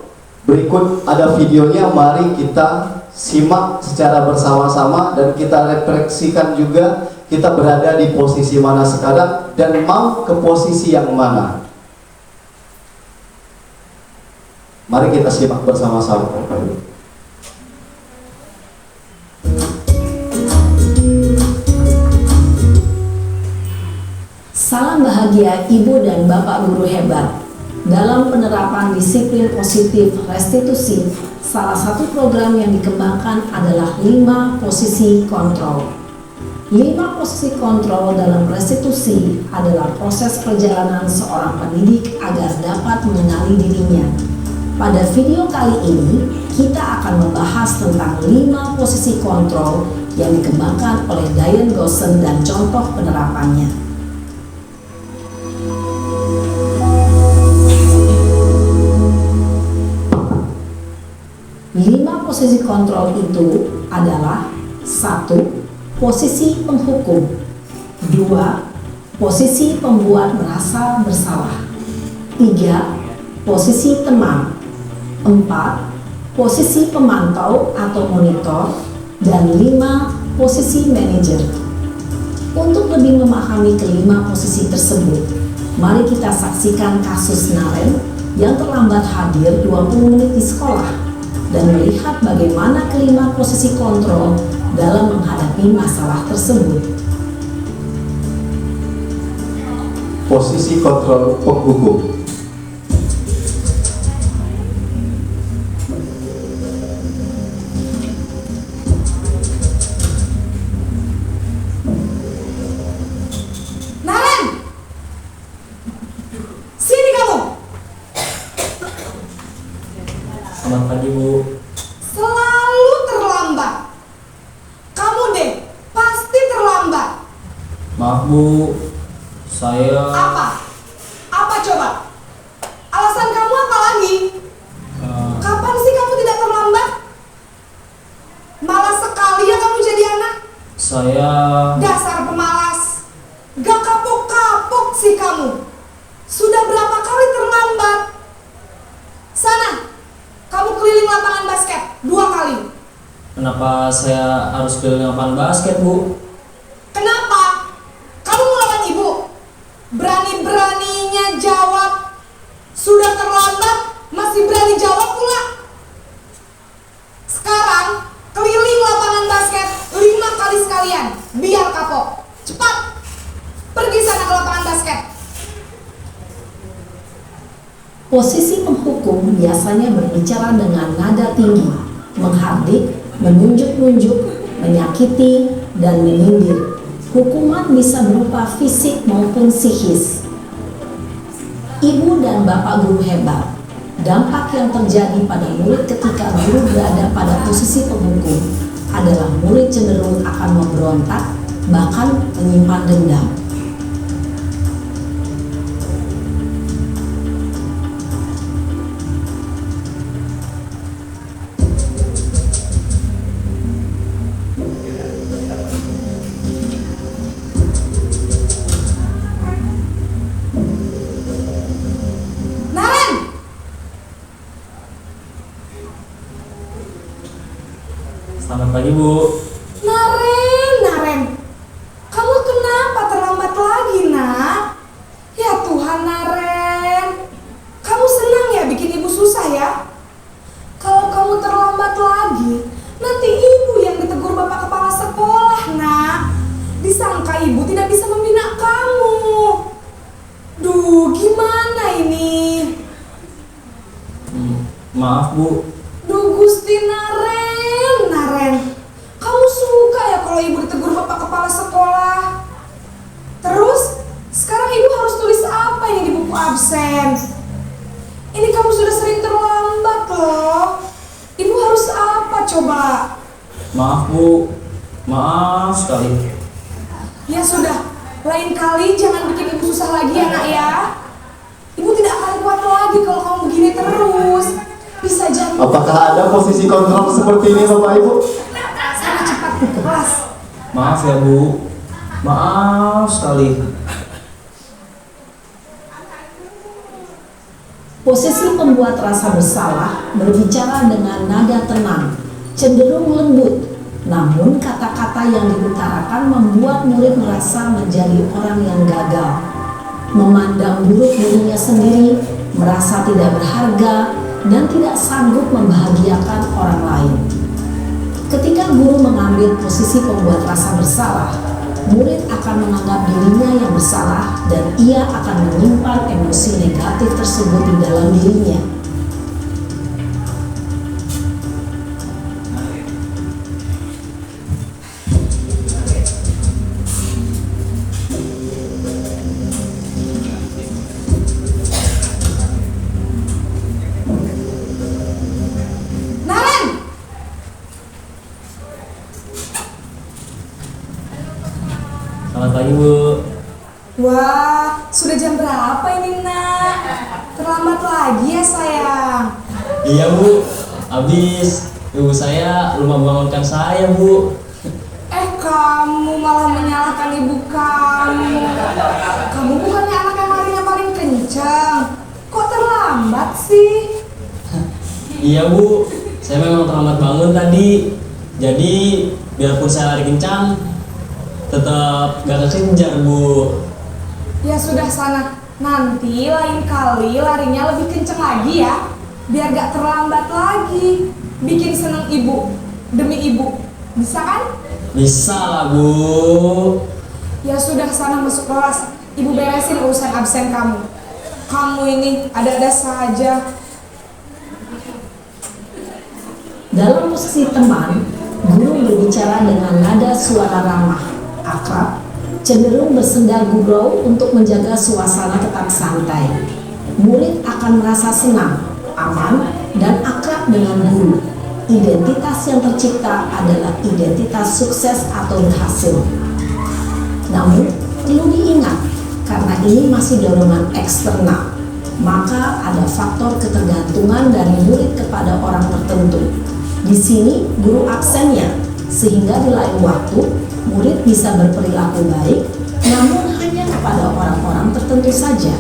Berikut ada videonya, mari kita simak secara bersama-sama dan kita refleksikan juga kita berada di posisi mana sekarang dan mau ke posisi yang mana. Mari kita simak bersama-sama. Salam bahagia Ibu dan Bapak guru hebat. Dalam penerapan disiplin positif restitusi, salah satu program yang dikembangkan adalah 5 posisi kontrol. 5 posisi kontrol dalam restitusi adalah proses perjalanan seorang pendidik agar dapat mengenali dirinya. Pada video kali ini, kita akan membahas tentang 5 posisi kontrol yang dikembangkan oleh Diane Goshen dan contoh penerapannya. 5 posisi kontrol itu adalah 1. Posisi penghukum, 2. Posisi pembuat merasa bersalah, 3. Posisi teman, 4. Posisi pemantau atau monitor, dan 5. Posisi manajer. Untuk lebih memahami kelima posisi tersebut, mari kita saksikan kasus Naren yang terlambat hadir 20 menit di sekolah dan melihat bagaimana kelima posisi kontrol dalam menghadapi masalah tersebut. Posisi kontrol penghukum. Naren, sini kamu. Selamat pagi, Bu. Selalu terlambat. Kamu deh, pasti terlambat. Maaf, Bu. Saya... Apa coba? Alasan kamu apa lagi? Kapan sih kamu tidak terlambat? Malas sekali ya kamu jadi anak. Saya... Dasar pemalas. Gak kapok-kapok sih kamu. Sudah berapa kali terlambat? Sana, kamu keliling lapangan basket 2 kali. Kenapa saya harus keliling lapangan basket, Bu? Kenapa? Kamu melawan ibu. Berani-beraninya jawab. Sudah terlambat, masih berani jawab pula. Sekarang, keliling lapangan basket 5 kali sekalian. Biar kapok. Cepat. Pergi sana ke lapangan basket. Posisi penghukum biasanya berbicara dengan nada tinggi, menghardik, menunjuk-nunjuk, menyakiti, dan menyindir. Hukuman bisa berupa fisik maupun psikis. Ibu dan Bapak guru hebat, dampak yang terjadi pada murid ketika guru berada pada posisi penghukum adalah murid cenderung akan memberontak, bahkan menyimpan dendam. Selamat pagi, Bu. Naren, kamu kenapa terlambat lagi, nak? Ya Tuhan, Naren, kamu senang ya bikin ibu susah ya? Kalau kamu terlambat lagi, nanti ibu yang ditegur bapak kepala sekolah, nak. Disangka ibu tidak bisa membina kamu. Duh, gimana ini? Maaf, Bu. Duh, Gusti Naren, kamu suka ya kalau ibu ditegur bapak kepala sekolah? Terus, sekarang ibu harus tulis apa ini di buku absen? Ini kamu sudah sering terlambat loh. Ibu harus apa coba? Maaf, Bu. Maaf sekali. Ya sudah, lain kali jangan bikin ibu susah lagi ya, nak ya. Ibu tidak akan kuat lagi kalau kamu begini terus. Bisa jadi. Apakah ada posisi kontrol seperti ini, Bapak Ibu? Sana cepat ke kelas. Maaf ya, Bu. Maaf sekali. Posisi pembuat rasa bersalah berbicara dengan nada tenang, cenderung lembut, namun kata-kata yang diutarakan membuat murid merasa menjadi orang yang gagal, memandang buruk dirinya sendiri, merasa tidak berharga, dan tidak sanggup membahagiakan orang lain. Ketika guru mengambil posisi pembuat rasa bersalah, murid akan menganggap dirinya yang bersalah dan ia akan menyimpan emosi negatif tersebut di dalam dirinya. Selamat pagi, Bu. Wah, sudah jam berapa ini, Nak? Terlambat lagi ya, sayang? Iya, Bu. Habis ibu saya lupa membangunkan saya, Bu. Kamu malah menyalahkan ibu kamu. Kamu bukannya anak yang larinya paling kencang. Kok terlambat sih? Iya, Bu. Saya memang terlambat bangun tadi. Jadi, biarpun saya lari kencang, tetap gak kekejar, Bu. Ya sudah sana, nanti lain kali larinya lebih kenceng lagi ya, biar gak terlambat lagi. Bikin seneng ibu, demi ibu, bisa kan? Bisa lah, Bu. Ya sudah sana masuk kelas, ibu beresin urusan absen kamu. Kamu ini ada-ada saja. Dalam posisi teman, guru berbicara dengan nada suara ramah, akrab, cenderung bersenda gurau untuk menjaga suasana tetap santai. Murid akan merasa senang, aman, dan akrab dengan guru. Identitas yang tercipta adalah identitas sukses atau berhasil. Namun, perlu diingat, karena ini masih dorongan eksternal, maka ada faktor ketergantungan dari murid kepada orang tertentu. Di sini, guru absennya, sehingga di lain waktu, murid bisa berperilaku baik, namun hanya kepada orang-orang tertentu saja.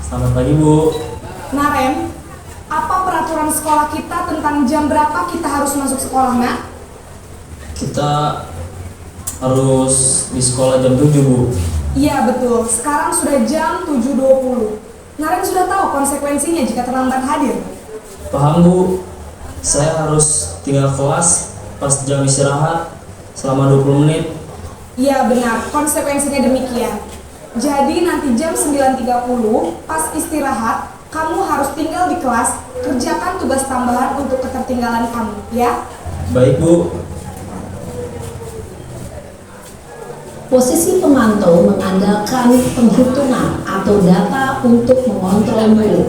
Selamat pagi, Bu. Naren, apa peraturan sekolah kita tentang jam berapa kita harus masuk sekolah, Nak? Kita harus di sekolah jam 7, Bu. Iya betul, sekarang sudah jam 7.20. Naren sudah tahu konsekuensinya jika terlambat hadir. Paham, Bu. Saya harus tinggal kelas pas jam istirahat selama 20 menit. Iya benar, konsekuensinya demikian. Jadi nanti jam 9.30 pas istirahat, kamu harus tinggal di kelas, kerjakan tugas tambahan untuk ketertinggalan kamu, ya? Baik, Bu. Posisi pemantau mengandalkan penghitungan atau data untuk mengontrol murid.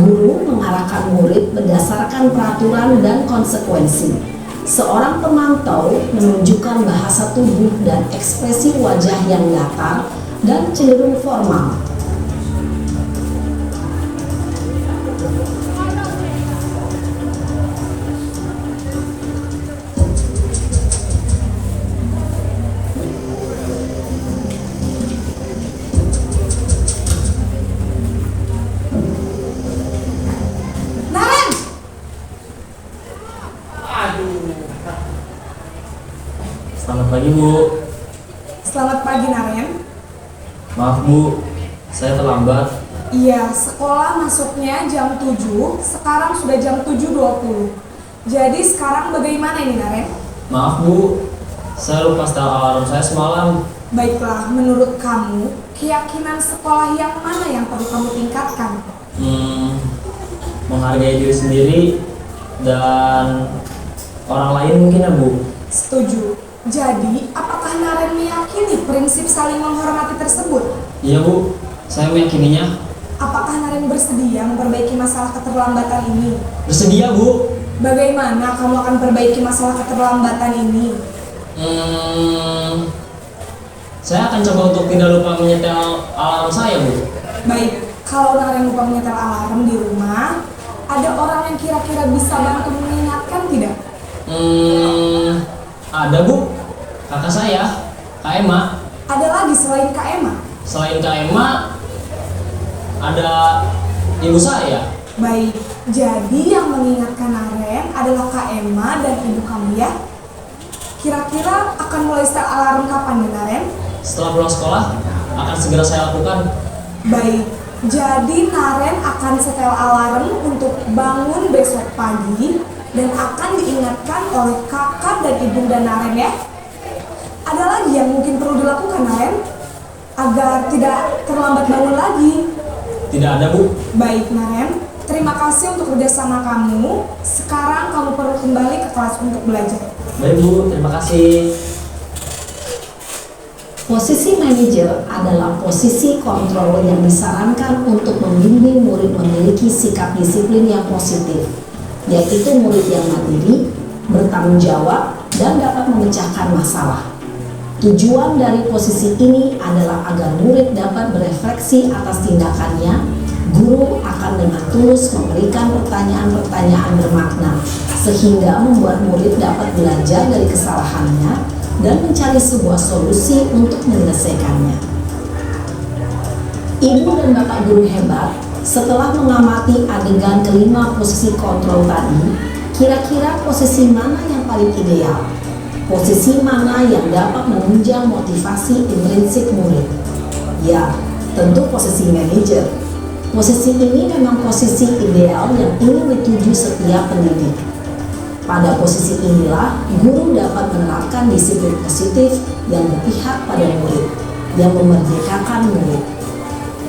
Guru mengarahkan murid berdasarkan peraturan dan konsekuensi. Seorang pemantau menunjukkan bahasa tubuh dan ekspresi wajah yang datar dan cenderung formal. Selamat pagi, Bu. Selamat pagi, Naren. Maaf, Bu. Saya terlambat. Iya, sekolah masuknya jam 7, sekarang sudah jam 7.20. Jadi sekarang bagaimana ini, Naren? Maaf, Bu. Saya lupa setel alarm saya semalam. Baiklah, menurut kamu, keyakinan sekolah yang mana yang perlu kamu tingkatkan? Menghargai diri sendiri dan orang lain mungkin, ya, Bu. Setuju. Jadi, apakah Naren meyakini prinsip saling menghormati tersebut? Iya, Bu. Saya meyakininya. Apakah Naren bersedia memperbaiki masalah keterlambatan ini? Bersedia, Bu. Bagaimana kamu akan perbaiki masalah keterlambatan ini? Saya akan coba untuk tidak lupa menyetel alarm saya, Bu. Baik, kalau Naren lupa menyetel alarm di rumah, ada orang yang kira-kira bisa bantu mengingatkan tidak? Ada, Bu. Kakak saya, Kak Emma. Ada lagi selain Kak Emma? Selain Kak Emma, ada ibu saya. Baik, jadi yang mengingatkan Naren adalah Kak Emma dan ibu kamu ya? Kira-kira akan mulai setel alarm kapan ya Naren? Setelah pulang sekolah, akan segera saya lakukan. Baik, jadi Naren akan setel alarm untuk bangun besok pagi dan akan diingatkan oleh kakak dan ibunda Naren ya. Ada lagi yang mungkin perlu dilakukan Naren agar tidak terlambat bangun lagi? Tidak ada, Bu. Baik Naren, terima kasih untuk kerjasama kamu. Sekarang kamu perlu kembali ke kelas untuk belajar. Baik, Bu, terima kasih. Posisi manajer adalah posisi kontrol yang disarankan untuk membimbing murid memiliki sikap disiplin yang positif, yaitu murid yang mandiri, bertanggung jawab, dan dapat memecahkan masalah. Tujuan dari posisi ini adalah agar murid dapat berefleksi atas tindakannya. Guru akan dengan tulus memberikan pertanyaan-pertanyaan bermakna, sehingga membuat murid dapat belajar dari kesalahannya dan mencari sebuah solusi untuk menyelesaikannya. Ibu dan bapak guru hebat, setelah mengamati adegan kelima posisi kontrol tadi, kira-kira posisi mana yang paling ideal? Posisi mana yang dapat menunjang motivasi intrinsik murid? Ya, tentu posisi manajer. Posisi ini memang posisi ideal yang ingin dituju setiap pendidik. Pada posisi inilah, guru dapat menerapkan disiplin positif yang berpihak pada murid, yang memerdekakan murid.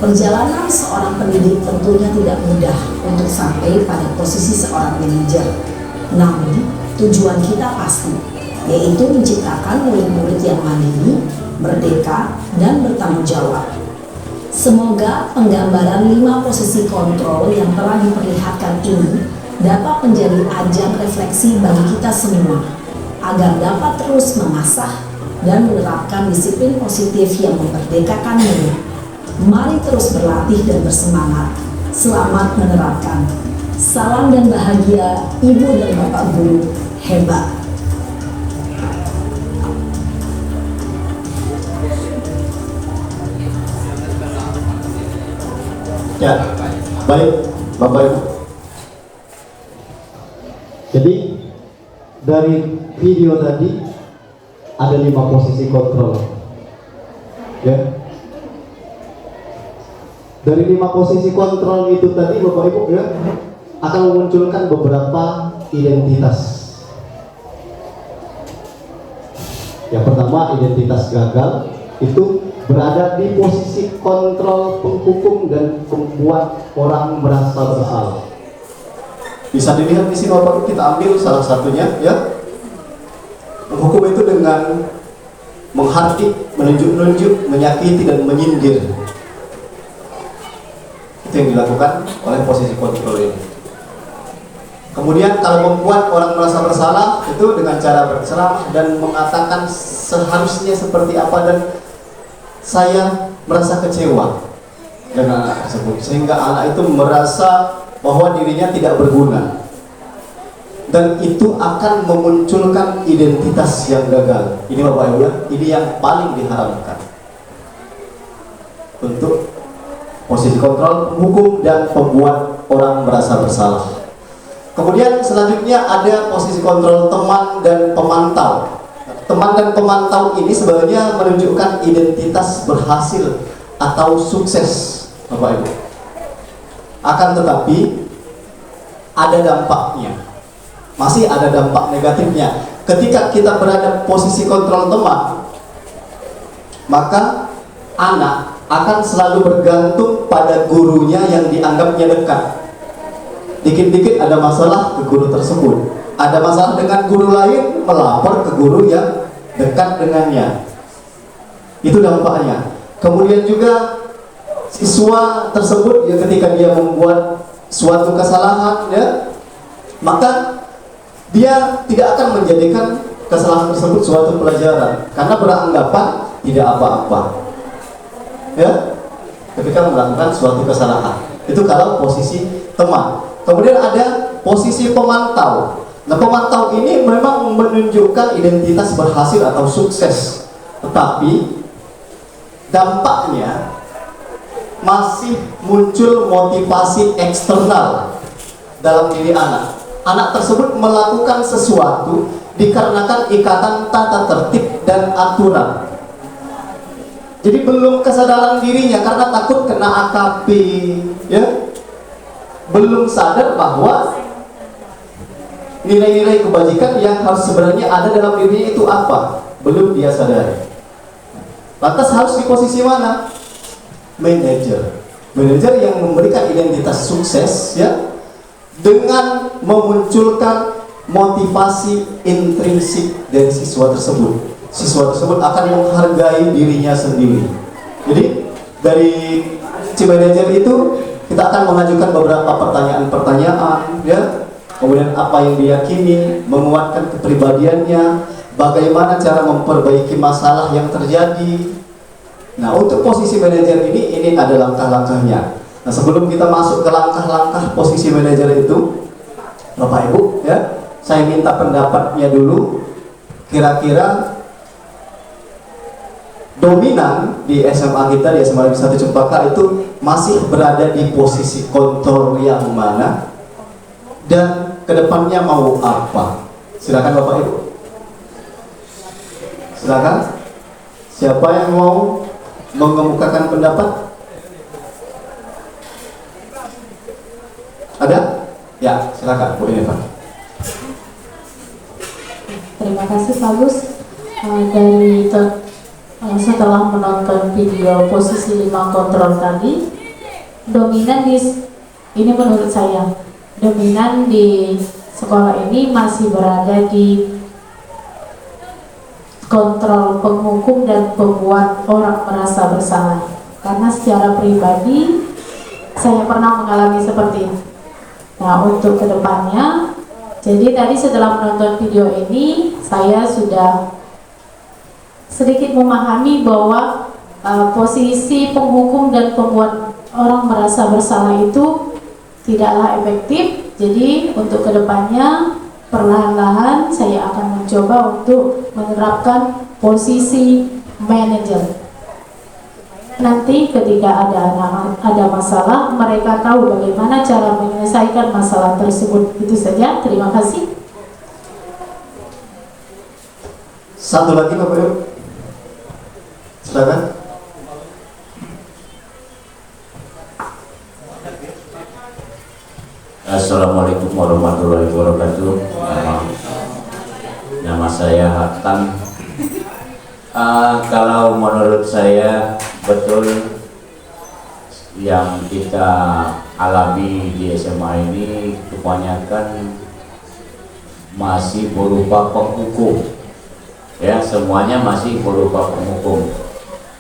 Perjalanan seorang pendidik tentunya tidak mudah untuk sampai pada posisi seorang manajer. Namun, tujuan kita pasti, yaitu menciptakan murid-murid yang mandiri, merdeka, dan bertanggung jawab. Semoga penggambaran 5 posisi kontrol yang telah diperlihatkan ini dapat menjadi ajang refleksi bagi kita semua, agar dapat terus mengasah dan menerapkan disiplin positif yang memerdekakan murid. Mari terus berlatih dan bersemangat. Selamat menerapkan. Salam dan bahagia Ibu dan Bapak Guru hebat. Ya, baik Bapak Ibu. Jadi dari video tadi ada 5 posisi kontrol, ya. Dari 5 posisi kontrol itu tadi Bapak Ibu ya akan memunculkan beberapa identitas. Yang pertama, identitas gagal itu berada di posisi kontrol penghukum dan membuat orang merasa bersalah. Bisa dilihat di sini Bapak, kita ambil salah satunya ya. Menghukum itu dengan menghardik, menunjuk-nunjuk, menyakiti dan menyindir. Itu yang dilakukan oleh posisi kontrol ini. Kemudian kalau membuat orang merasa bersalah itu dengan cara berceramah dan mengatakan seharusnya seperti apa dan saya merasa kecewa dengan anak tersebut, sehingga anak itu merasa bahwa dirinya tidak berguna, dan itu akan memunculkan identitas yang gagal. Ini Bapak Ibu, ini yang paling diharamkan untuk posisi kontrol, penghukum, dan pembuat orang merasa bersalah. Kemudian selanjutnya ada posisi kontrol teman dan pemantau. Teman dan pemantau ini sebenarnya menunjukkan identitas berhasil atau sukses Bapak Ibu. Akan tetapi ada dampaknya, masih ada dampak negatifnya. Ketika kita berada posisi kontrol teman, maka anak akan selalu bergantung pada gurunya yang dianggapnya dekat. Dikit-dikit ada masalah ke guru tersebut, ada masalah dengan guru lain, melapor ke guru yang dekat dengannya. Itu dampaknya. Kemudian juga siswa tersebut ya, ketika dia membuat suatu kesalahan ya, maka dia tidak akan menjadikan kesalahan tersebut suatu pelajaran karena beranggapan tidak apa-apa. Ya, ketika melakukan suatu kesalahan. Itu kalau posisi teman. Kemudian ada posisi pemantau. Nah, pemantau ini memang menunjukkan identitas berhasil atau sukses. Tetapi dampaknya masih muncul motivasi eksternal dalam diri anak. Anak tersebut melakukan sesuatu dikarenakan ikatan tata tertib dan aturan. Jadi belum kesadaran dirinya karena takut kena AKP, ya. Belum sadar bahwa nilai-nilai kebajikan yang harus sebenarnya ada dalam dirinya itu apa? Belum dia sadari. Lantas harus di posisi mana? Manajer. Manajer yang memberikan identitas sukses, ya, dengan memunculkan motivasi intrinsik dari siswa tersebut. Siswa tersebut akan menghargai dirinya sendiri. Jadi dari si manajer itu kita akan mengajukan beberapa pertanyaan-pertanyaan, ya. Kemudian apa yang diyakini, menguatkan kepribadiannya, bagaimana cara memperbaiki masalah yang terjadi. Nah, untuk posisi manajer ini ada langkah-langkahnya. Nah, sebelum kita masuk ke langkah-langkah posisi manajer itu, Bapak Ibu, ya, saya minta pendapatnya dulu. Kira-kira dominan di SMA kita, di SMA Negeri 1 Cempaka itu masih berada di posisi kontrol yang mana dan kedepannya mau apa? Silakan Bapak Ibu. Silakan. Siapa yang mau mengemukakan pendapat? Ada? Ya, silakan Bu Eva. Terima kasih Pak Gus. Setelah menonton video posisi 5 kontrol tadi, dominan ini menurut saya, dominan di sekolah ini masih berada di kontrol penghukum dan pembuat orang merasa bersalah. Karena secara pribadi saya pernah mengalami seperti itu. Nah, untuk kedepannya, jadi tadi setelah menonton video ini, saya sudah sedikit memahami bahwa posisi penghukum dan pembuat orang merasa bersalah itu tidaklah efektif. Jadi untuk kedepannya perlahan-lahan saya akan mencoba untuk menerapkan posisi manajer. Nanti ketika ada masalah, mereka tahu bagaimana cara menyelesaikan masalah tersebut. Itu saja, terima kasih. Satu lagi Bapak Ibu. Silakan. Assalamualaikum warahmatullahi wabarakatuh. Nama saya Hatan. Kalau menurut saya betul yang kita alami di SMA ini kebanyakan masih berupa penghukum, ya, semuanya masih berupa penghukum.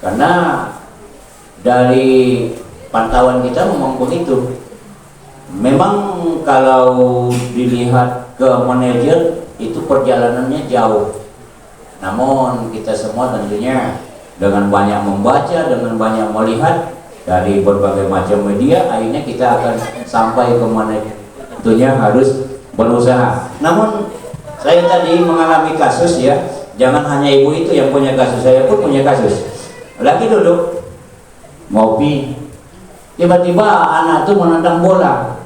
Karena dari pantauan kita memang begitu. Memang kalau dilihat ke manajer itu perjalanannya jauh. Namun kita semua tentunya dengan banyak membaca, dengan banyak melihat dari berbagai macam media, akhirnya kita akan sampai ke mana. Tentunya harus berusaha. Namun saya tadi mengalami kasus, ya, jangan hanya ibu itu yang punya kasus, saya pun punya kasus. Lagi duduk ngopi, tiba-tiba anak tuh menendang bola.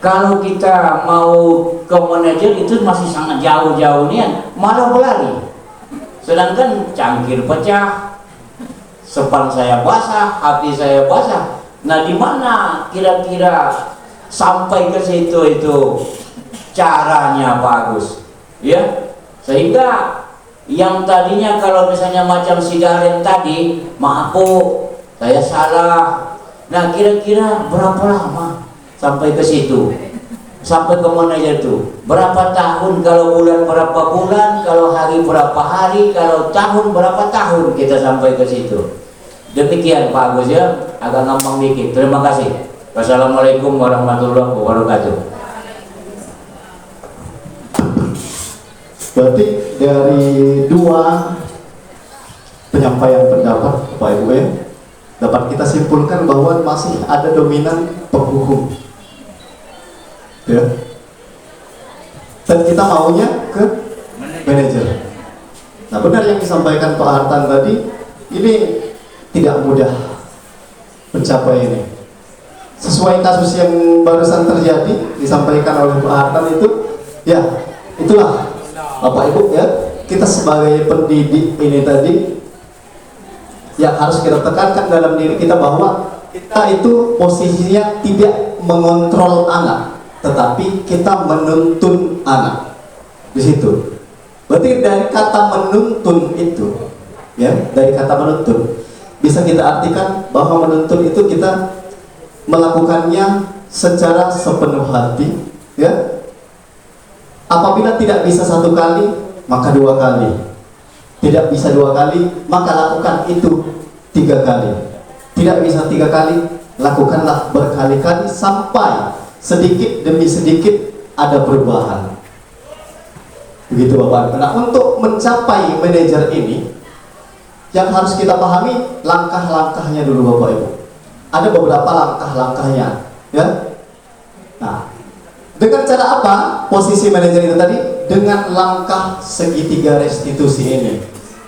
Kalau kita mau ke manajer itu masih sangat jauh-jauh nih, malah berlari. Sedangkan cangkir pecah, sepan saya basah, hati saya basah. Nah, di mana kira-kira sampai ke situ itu caranya bagus, ya? Sehingga yang tadinya kalau misalnya macam si Daren tadi, maaf Bu, saya salah. Nah, kira-kira berapa lama sampai ke situ? Sampai ke manajer itu? Berapa tahun? Kalau bulan berapa bulan? Kalau hari berapa hari? Kalau tahun berapa tahun kita sampai ke situ? Demikian Pak Agus, ya, agak gampang dikit. Terima kasih. Wassalamualaikum warahmatullahi wabarakatuh. Berarti dari dua penyampaian pendapat Bapak Ibu ya, dapat kita simpulkan bahwa masih ada dominan penghukum ya. Dan kita maunya ke manajer. Nah benar yang disampaikan Pak Hartan tadi, ini tidak mudah mencapai ini. Sesuai kasus yang barusan terjadi disampaikan oleh Pak Hartan itu, ya itulah Bapak Ibu ya, kita sebagai pendidik ini tadi yang harus kita tekankan dalam diri kita bahwa kita itu posisinya tidak mengontrol anak, tetapi kita menuntun anak. Di situ. Berarti dari kata menuntun itu, ya, dari kata menuntun bisa kita artikan bahwa menuntun itu kita melakukannya secara sepenuh hati, ya. Apabila tidak bisa satu kali, maka dua kali. Tidak bisa dua kali, maka lakukan itu 3 kali. Tidak bisa 3 kali, lakukanlah berkali-kali sampai sedikit demi sedikit ada perubahan. Begitu Bapak. Nah, untuk mencapai manajer ini, yang harus kita pahami langkah-langkahnya dulu Bapak Ibu. Ada beberapa langkah-langkahnya, ya. Nah, dengan cara apa posisi manajer itu tadi? Dengan langkah segitiga restitusi ini.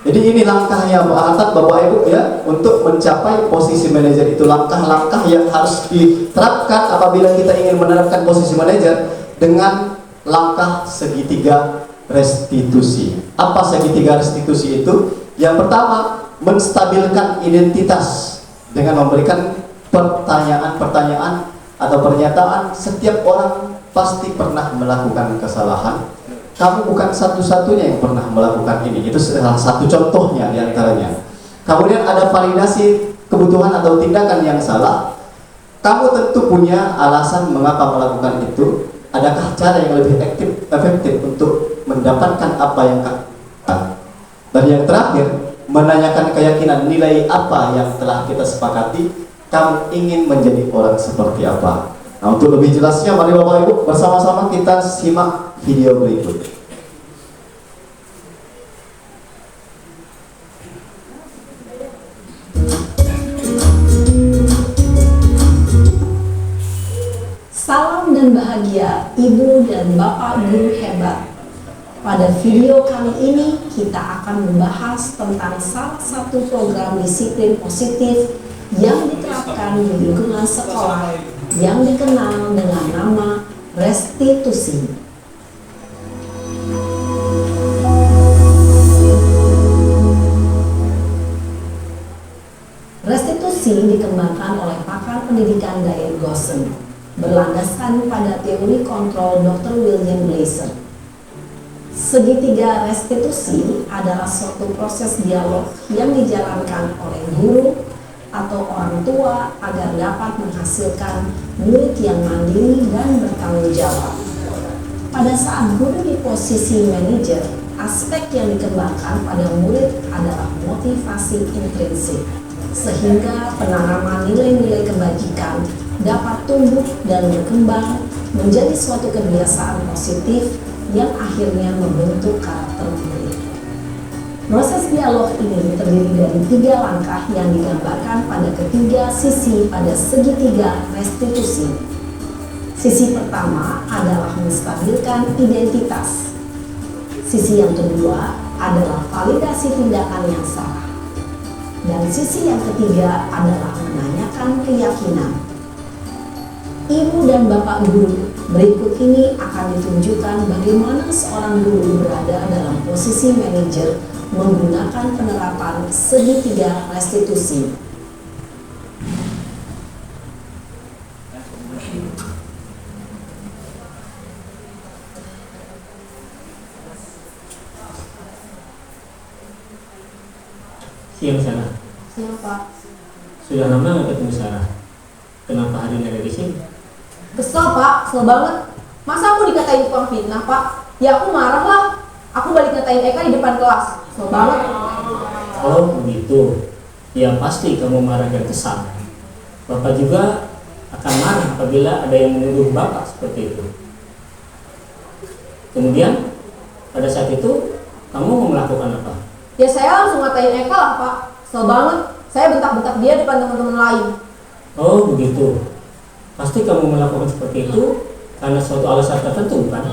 Jadi ini langkahnya Pak Hartan, Bapak Ibu ya, untuk mencapai posisi manajer itu. Langkah-langkah yang harus diterapkan apabila kita ingin menerapkan posisi manajer dengan langkah segitiga restitusi. Apa segitiga restitusi itu? Yang pertama, menstabilkan identitas dengan memberikan pertanyaan-pertanyaan atau pernyataan. Setiap orang pasti pernah melakukan kesalahan. Kamu bukan satu-satunya yang pernah melakukan ini. Itu salah satu contohnya diantaranya. Kemudian ada validasi kebutuhan atau tindakan yang salah. Kamu tentu punya alasan mengapa melakukan itu. Adakah cara yang lebih efektif untuk mendapatkan apa yang kamu. Dan yang terakhir, menanyakan keyakinan nilai apa yang telah kita sepakati. Kamu ingin menjadi orang seperti apa. Nah, untuk lebih jelasnya, mari Bapak Ibu bersama-sama kita simak video berikut. Salam dan bahagia Ibu dan Bapak Guru hebat. Pada video kali ini kita akan membahas tentang salah satu program disiplin positif yang diterapkan di lingkungan sekolah yang dikenal dengan nama restitusi. Restitusi dikembangkan oleh pakar pendidikan Diane Gosson, berlandaskan pada teori kontrol Dr. William Glasser. Segitiga restitusi adalah suatu proses dialog yang dijalankan oleh guru atau orang tua agar dapat menghasilkan murid yang mandiri dan bertanggung jawab. Pada saat guru di posisi manajer, aspek yang dikembangkan pada murid adalah motivasi intrinsik, sehingga penanaman nilai-nilai kebajikan dapat tumbuh dan berkembang menjadi suatu kebiasaan positif yang akhirnya membentuk karakter murid. Proses dialog ini terdiri dari 3 langkah yang digambarkan pada ketiga sisi pada segitiga restitusi. Sisi pertama adalah menstabilkan identitas. Sisi yang kedua adalah validasi tindakan yang salah. Dan sisi yang ketiga adalah menanyakan keyakinan. Ibu dan Bapak Guru, berikut ini akan ditunjukkan bagaimana seorang guru berada dalam posisi manajer menggunakan penerapan segitiga restitusi. Siang Sarah. Siang Pak. Sudah lama nggak ketemu Sarah? Kenapa hari ini ada di sini? Kesel Pak, kesel banget. Masa aku dikatain tukang fitnah Pak? Ya aku marah lah. Aku balik ngatain Eka di depan kelas. Kesel banget. Oh begitu. Ya pasti kamu marah dan kesal. Bapak juga akan marah apabila ada yang menuduh Bapak seperti itu. Kemudian pada saat itu kamu mau melakukan apa? Ya saya langsung ngatain Eka lah Pak. Kesel banget. Saya bentak-bentak dia depan teman-teman lain. Oh begitu. Pasti kamu melakukan seperti itu karena suatu alasan tertentu kan?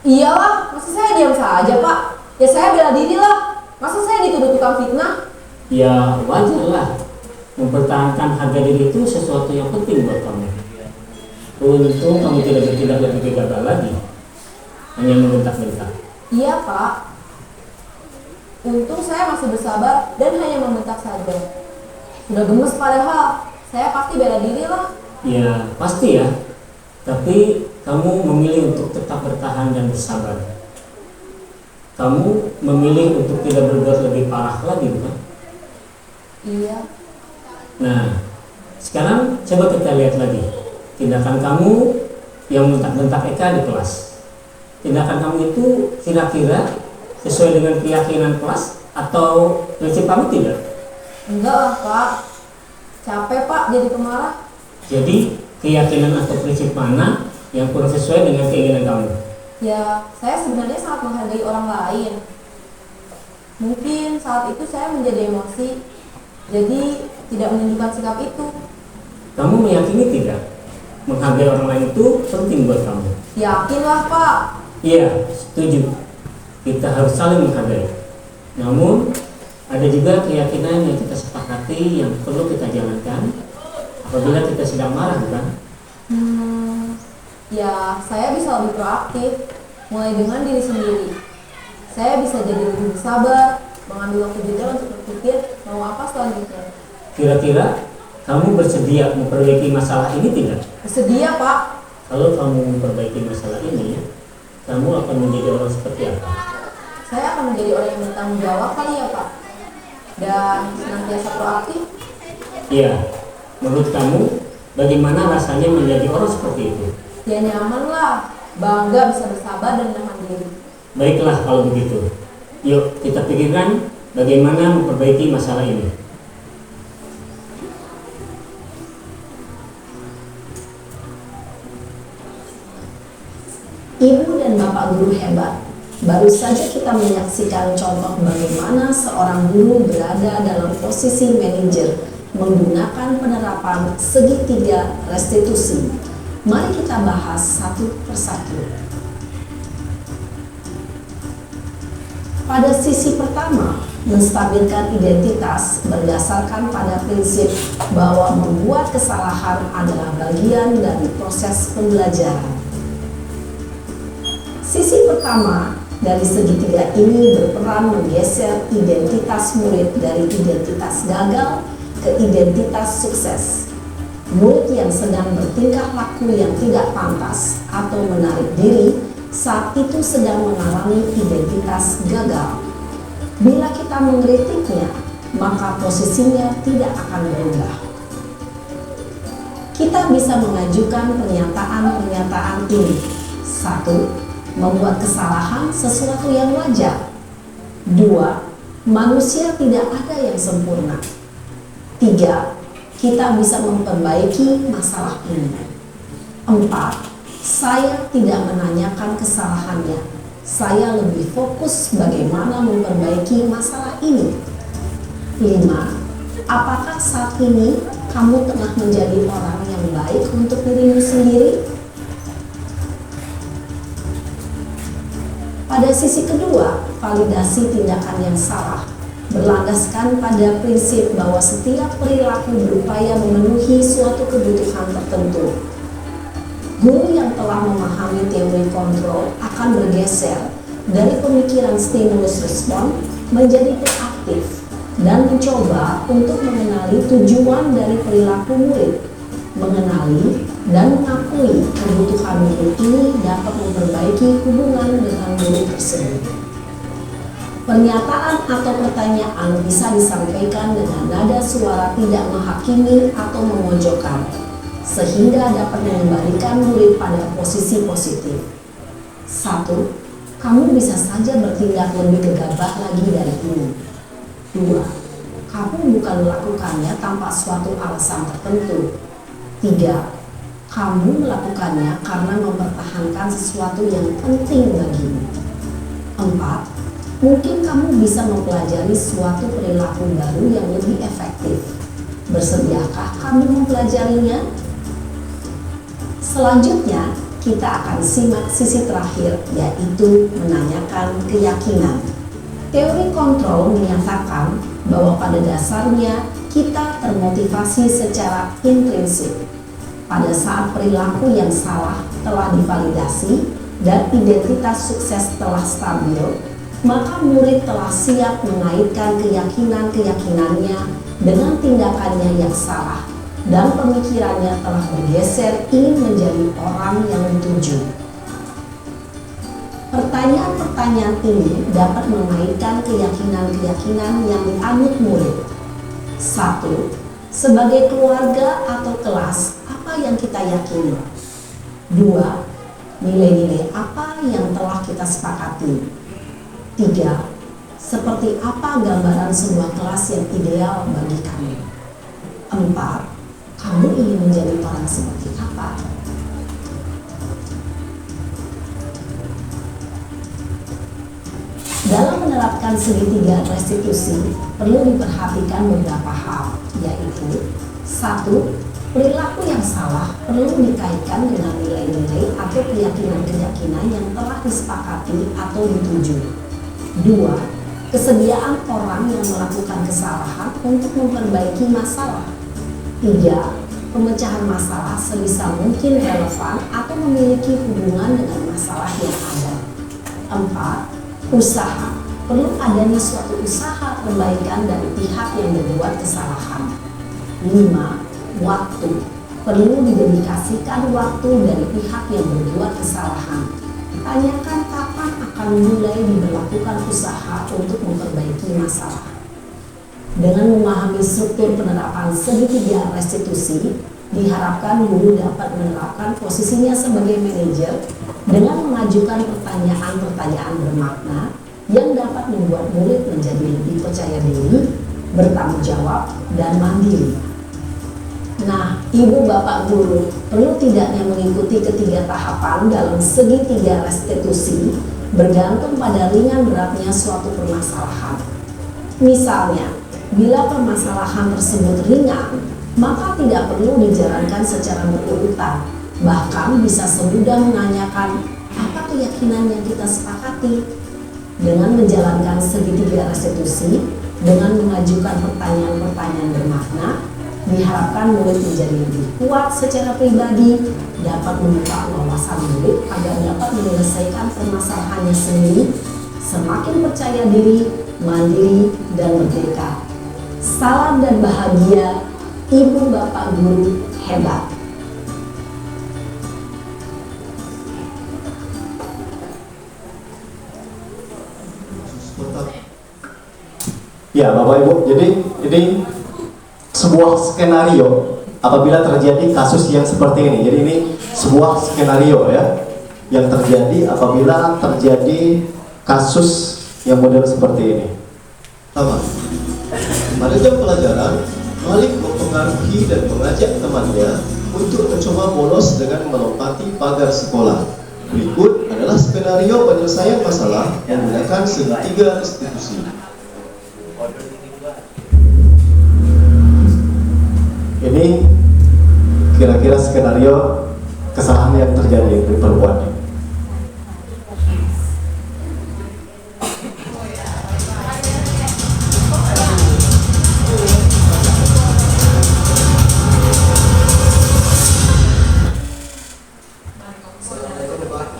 Iyalah, masa saya diam saja Pak? Ya saya bela diri lah. Masa saya dituduh tukang fitnah? Ya wajar lah. Mempertahankan harga diri itu sesuatu yang penting buat kamu. Untung kamu tidak bertindak lebih gegabah lagi, hanya membentak-bentak. Iya Pak. Untung saya masih bersabar dan hanya membentak saja. Sudah gemes padahal. Saya pasti bela diri lah. Ya pasti ya. Tapi kamu memilih untuk tetap bertahan dan bersabar. Kamu memilih untuk tidak berbuat lebih parah lagi, bukan? Iya. Nah, sekarang coba kita lihat lagi tindakan kamu yang bentak-bentak Eka di kelas. Tindakan kamu itu kira-kira sesuai dengan keyakinan kelas atau prinsip kamu tidak? Enggak lah Pak. Capek Pak jadi pemarah. Jadi keyakinan atau prinsip mana yang kurang sesuai dengan keinginan kamu? Ya, saya sebenarnya sangat menghargai orang lain. Mungkin saat itu saya menjadi emosi, jadi tidak menunjukkan sikap itu. Kamu meyakini tidak menghargai orang lain itu penting buat kamu? Yakinlah Pak. Iya, setuju. Kita harus saling menghargai. Namun ada juga keyakinan yang kita sepakati yang perlu kita jalankan apabila kita sedang marah, bukan? Ya, saya bisa lebih proaktif, mulai dengan diri sendiri. Saya bisa jadi lebih sabar, mengambil waktu jeda untuk berpikir mau apa selanjutnya. Kira-kira kamu bersedia memperbaiki masalah ini tidak? Bersedia Pak. Kalau kamu memperbaiki masalah ini, kamu akan menjadi orang seperti apa? Saya akan menjadi orang yang bertanggung jawab kali ya Pak. Dan senantiasa proaktif. Iya, menurut kamu bagaimana rasanya menjadi orang seperti itu? Ya nyaman lah, bangga bisa bersabar dan menahan diri. Baiklah kalau begitu. Yuk kita pikirkan bagaimana memperbaiki masalah ini. Ibu dan Bapak guru hebat. Baru saja kita menyaksikan contoh bagaimana seorang guru berada dalam posisi manajer menggunakan penerapan segitiga restitusi. Mari kita bahas satu persatu. Pada sisi pertama, menstabilkan identitas berdasarkan pada prinsip bahwa membuat kesalahan adalah bagian dari proses pembelajaran. Sisi pertama dari segitiga ini berperan menggeser identitas murid dari identitas gagal ke identitas sukses. Murid yang sedang bertingkah laku yang tidak pantas atau menarik diri saat itu sedang mengalami identitas gagal. Bila kita mengkritiknya, maka posisinya tidak akan berubah. Kita bisa mengajukan pernyataan-pernyataan ini. 1. Membuat kesalahan sesuatu yang wajar. 2. Manusia tidak ada yang sempurna. 3. Kita bisa memperbaiki masalah ini. 4. Saya tidak menanyakan kesalahannya. Saya lebih fokus bagaimana memperbaiki masalah ini. 5. Apakah saat ini kamu tengah menjadi orang yang baik untuk dirimu sendiri? Pada sisi kedua, validasi tindakan yang salah berlandaskan pada prinsip bahwa setiap perilaku berupaya memenuhi suatu kebutuhan tertentu. Guru yang telah memahami teori kontrol akan bergeser dari pemikiran stimulus respon menjadi proaktif dan mencoba untuk mengenali tujuan dari perilaku murid, mengenali dan mengakui kebutuhan murid ini dapat memperbaiki hubungan dengan murid tersebut. Pernyataan atau pertanyaan bisa disampaikan dengan nada suara tidak menghakimi atau memojokkan, sehingga dapat mengembalikan murid pada posisi positif. 1. Kamu bisa saja bertindak lebih gegabah lagi dari ini. 2. Kamu bukan melakukannya tanpa suatu alasan tertentu. 3. Kamu melakukannya karena mempertahankan sesuatu yang penting bagimu. 4. Empat, mungkin kamu bisa mempelajari suatu perilaku baru yang lebih efektif. Bersediakah kamu mempelajarinya? Selanjutnya, kita akan simak sisi terakhir, yaitu menanyakan keyakinan. Teori kontrol menyatakan bahwa pada dasarnya kita termotivasi secara intrinsik. Pada saat perilaku yang salah telah divalidasi dan identitas sukses telah stabil, maka murid telah siap mengaitkan keyakinan-keyakinannya dengan tindakannya yang salah dan pemikirannya telah bergeser ingin menjadi orang yang dituju. Pertanyaan-pertanyaan ini dapat mengaitkan keyakinan-keyakinan yang dianut murid. 1. Sebagai keluarga atau kelas, apa yang kita yakini? 2. Nilai-nilai apa yang telah kita sepakati? 3. Seperti apa gambaran sebuah kelas yang ideal bagi kami? 4. Kamu ingin menjadi orang seperti apa? Dalam menerapkan segitiga restitusi, perlu diperhatikan beberapa hal, yaitu 1. Perilaku yang salah perlu dikaitkan dengan nilai-nilai atau keyakinan-keyakinan yang telah disepakati atau dituju. 2. Kesediaan orang yang melakukan kesalahan untuk memperbaiki masalah. 3. Pemecahan masalah sebisa mungkin relevan atau memiliki hubungan dengan masalah yang ada. 4. Usaha. Perlu adanya suatu usaha perbaikan dari pihak yang berbuat kesalahan. 5. Waktu. Perlu didedikasikan waktu dari pihak yang berbuat kesalahan. Tanyakan kapan akan mulai diberlakukan usaha untuk memperbaiki masalah. Dengan memahami struktur penerapan segitiga restitusi, diharapkan guru dapat menerapkan posisinya sebagai manajer dengan mengajukan pertanyaan-pertanyaan bermakna yang dapat membuat murid menjadi lebih percaya diri, bertanggung jawab, dan mandiri. Nah, ibu bapak guru, perlu tidaknya mengikuti ketiga tahapan dalam segitiga restitusi bergantung pada ringan beratnya suatu permasalahan. Misalnya, bila permasalahan tersebut ringan, maka tidak perlu dijalankan secara berurutan. Bahkan bisa semudah menanyakan apa keyakinan yang kita sepakati. Dengan menjalankan segitiga restitusi, dengan mengajukan pertanyaan-pertanyaan bermakna, diharapkan murid menjadi lebih kuat secara pribadi, dapat membuka wawasan murid agar dapat menyelesaikan permasalahannya sendiri, semakin percaya diri, mandiri, dan merdeka. Salam dan bahagia, ibu bapak guru hebat. Ya Bapak Ibu, jadi ini sebuah skenario apabila terjadi kasus yang seperti ini. Jadi ini sebuah skenario ya yang terjadi apabila terjadi kasus yang model seperti ini. Pertama, pada jam pelajaran, Malik mempengaruhi dan mengajak temannya untuk mencoba bolos dengan melompati pagar sekolah. Berikut adalah skenario penyelesaian masalah menggunakan segitiga restitusi. Ini kira-kira skenario kesalahan yang terjadi di perbuatan.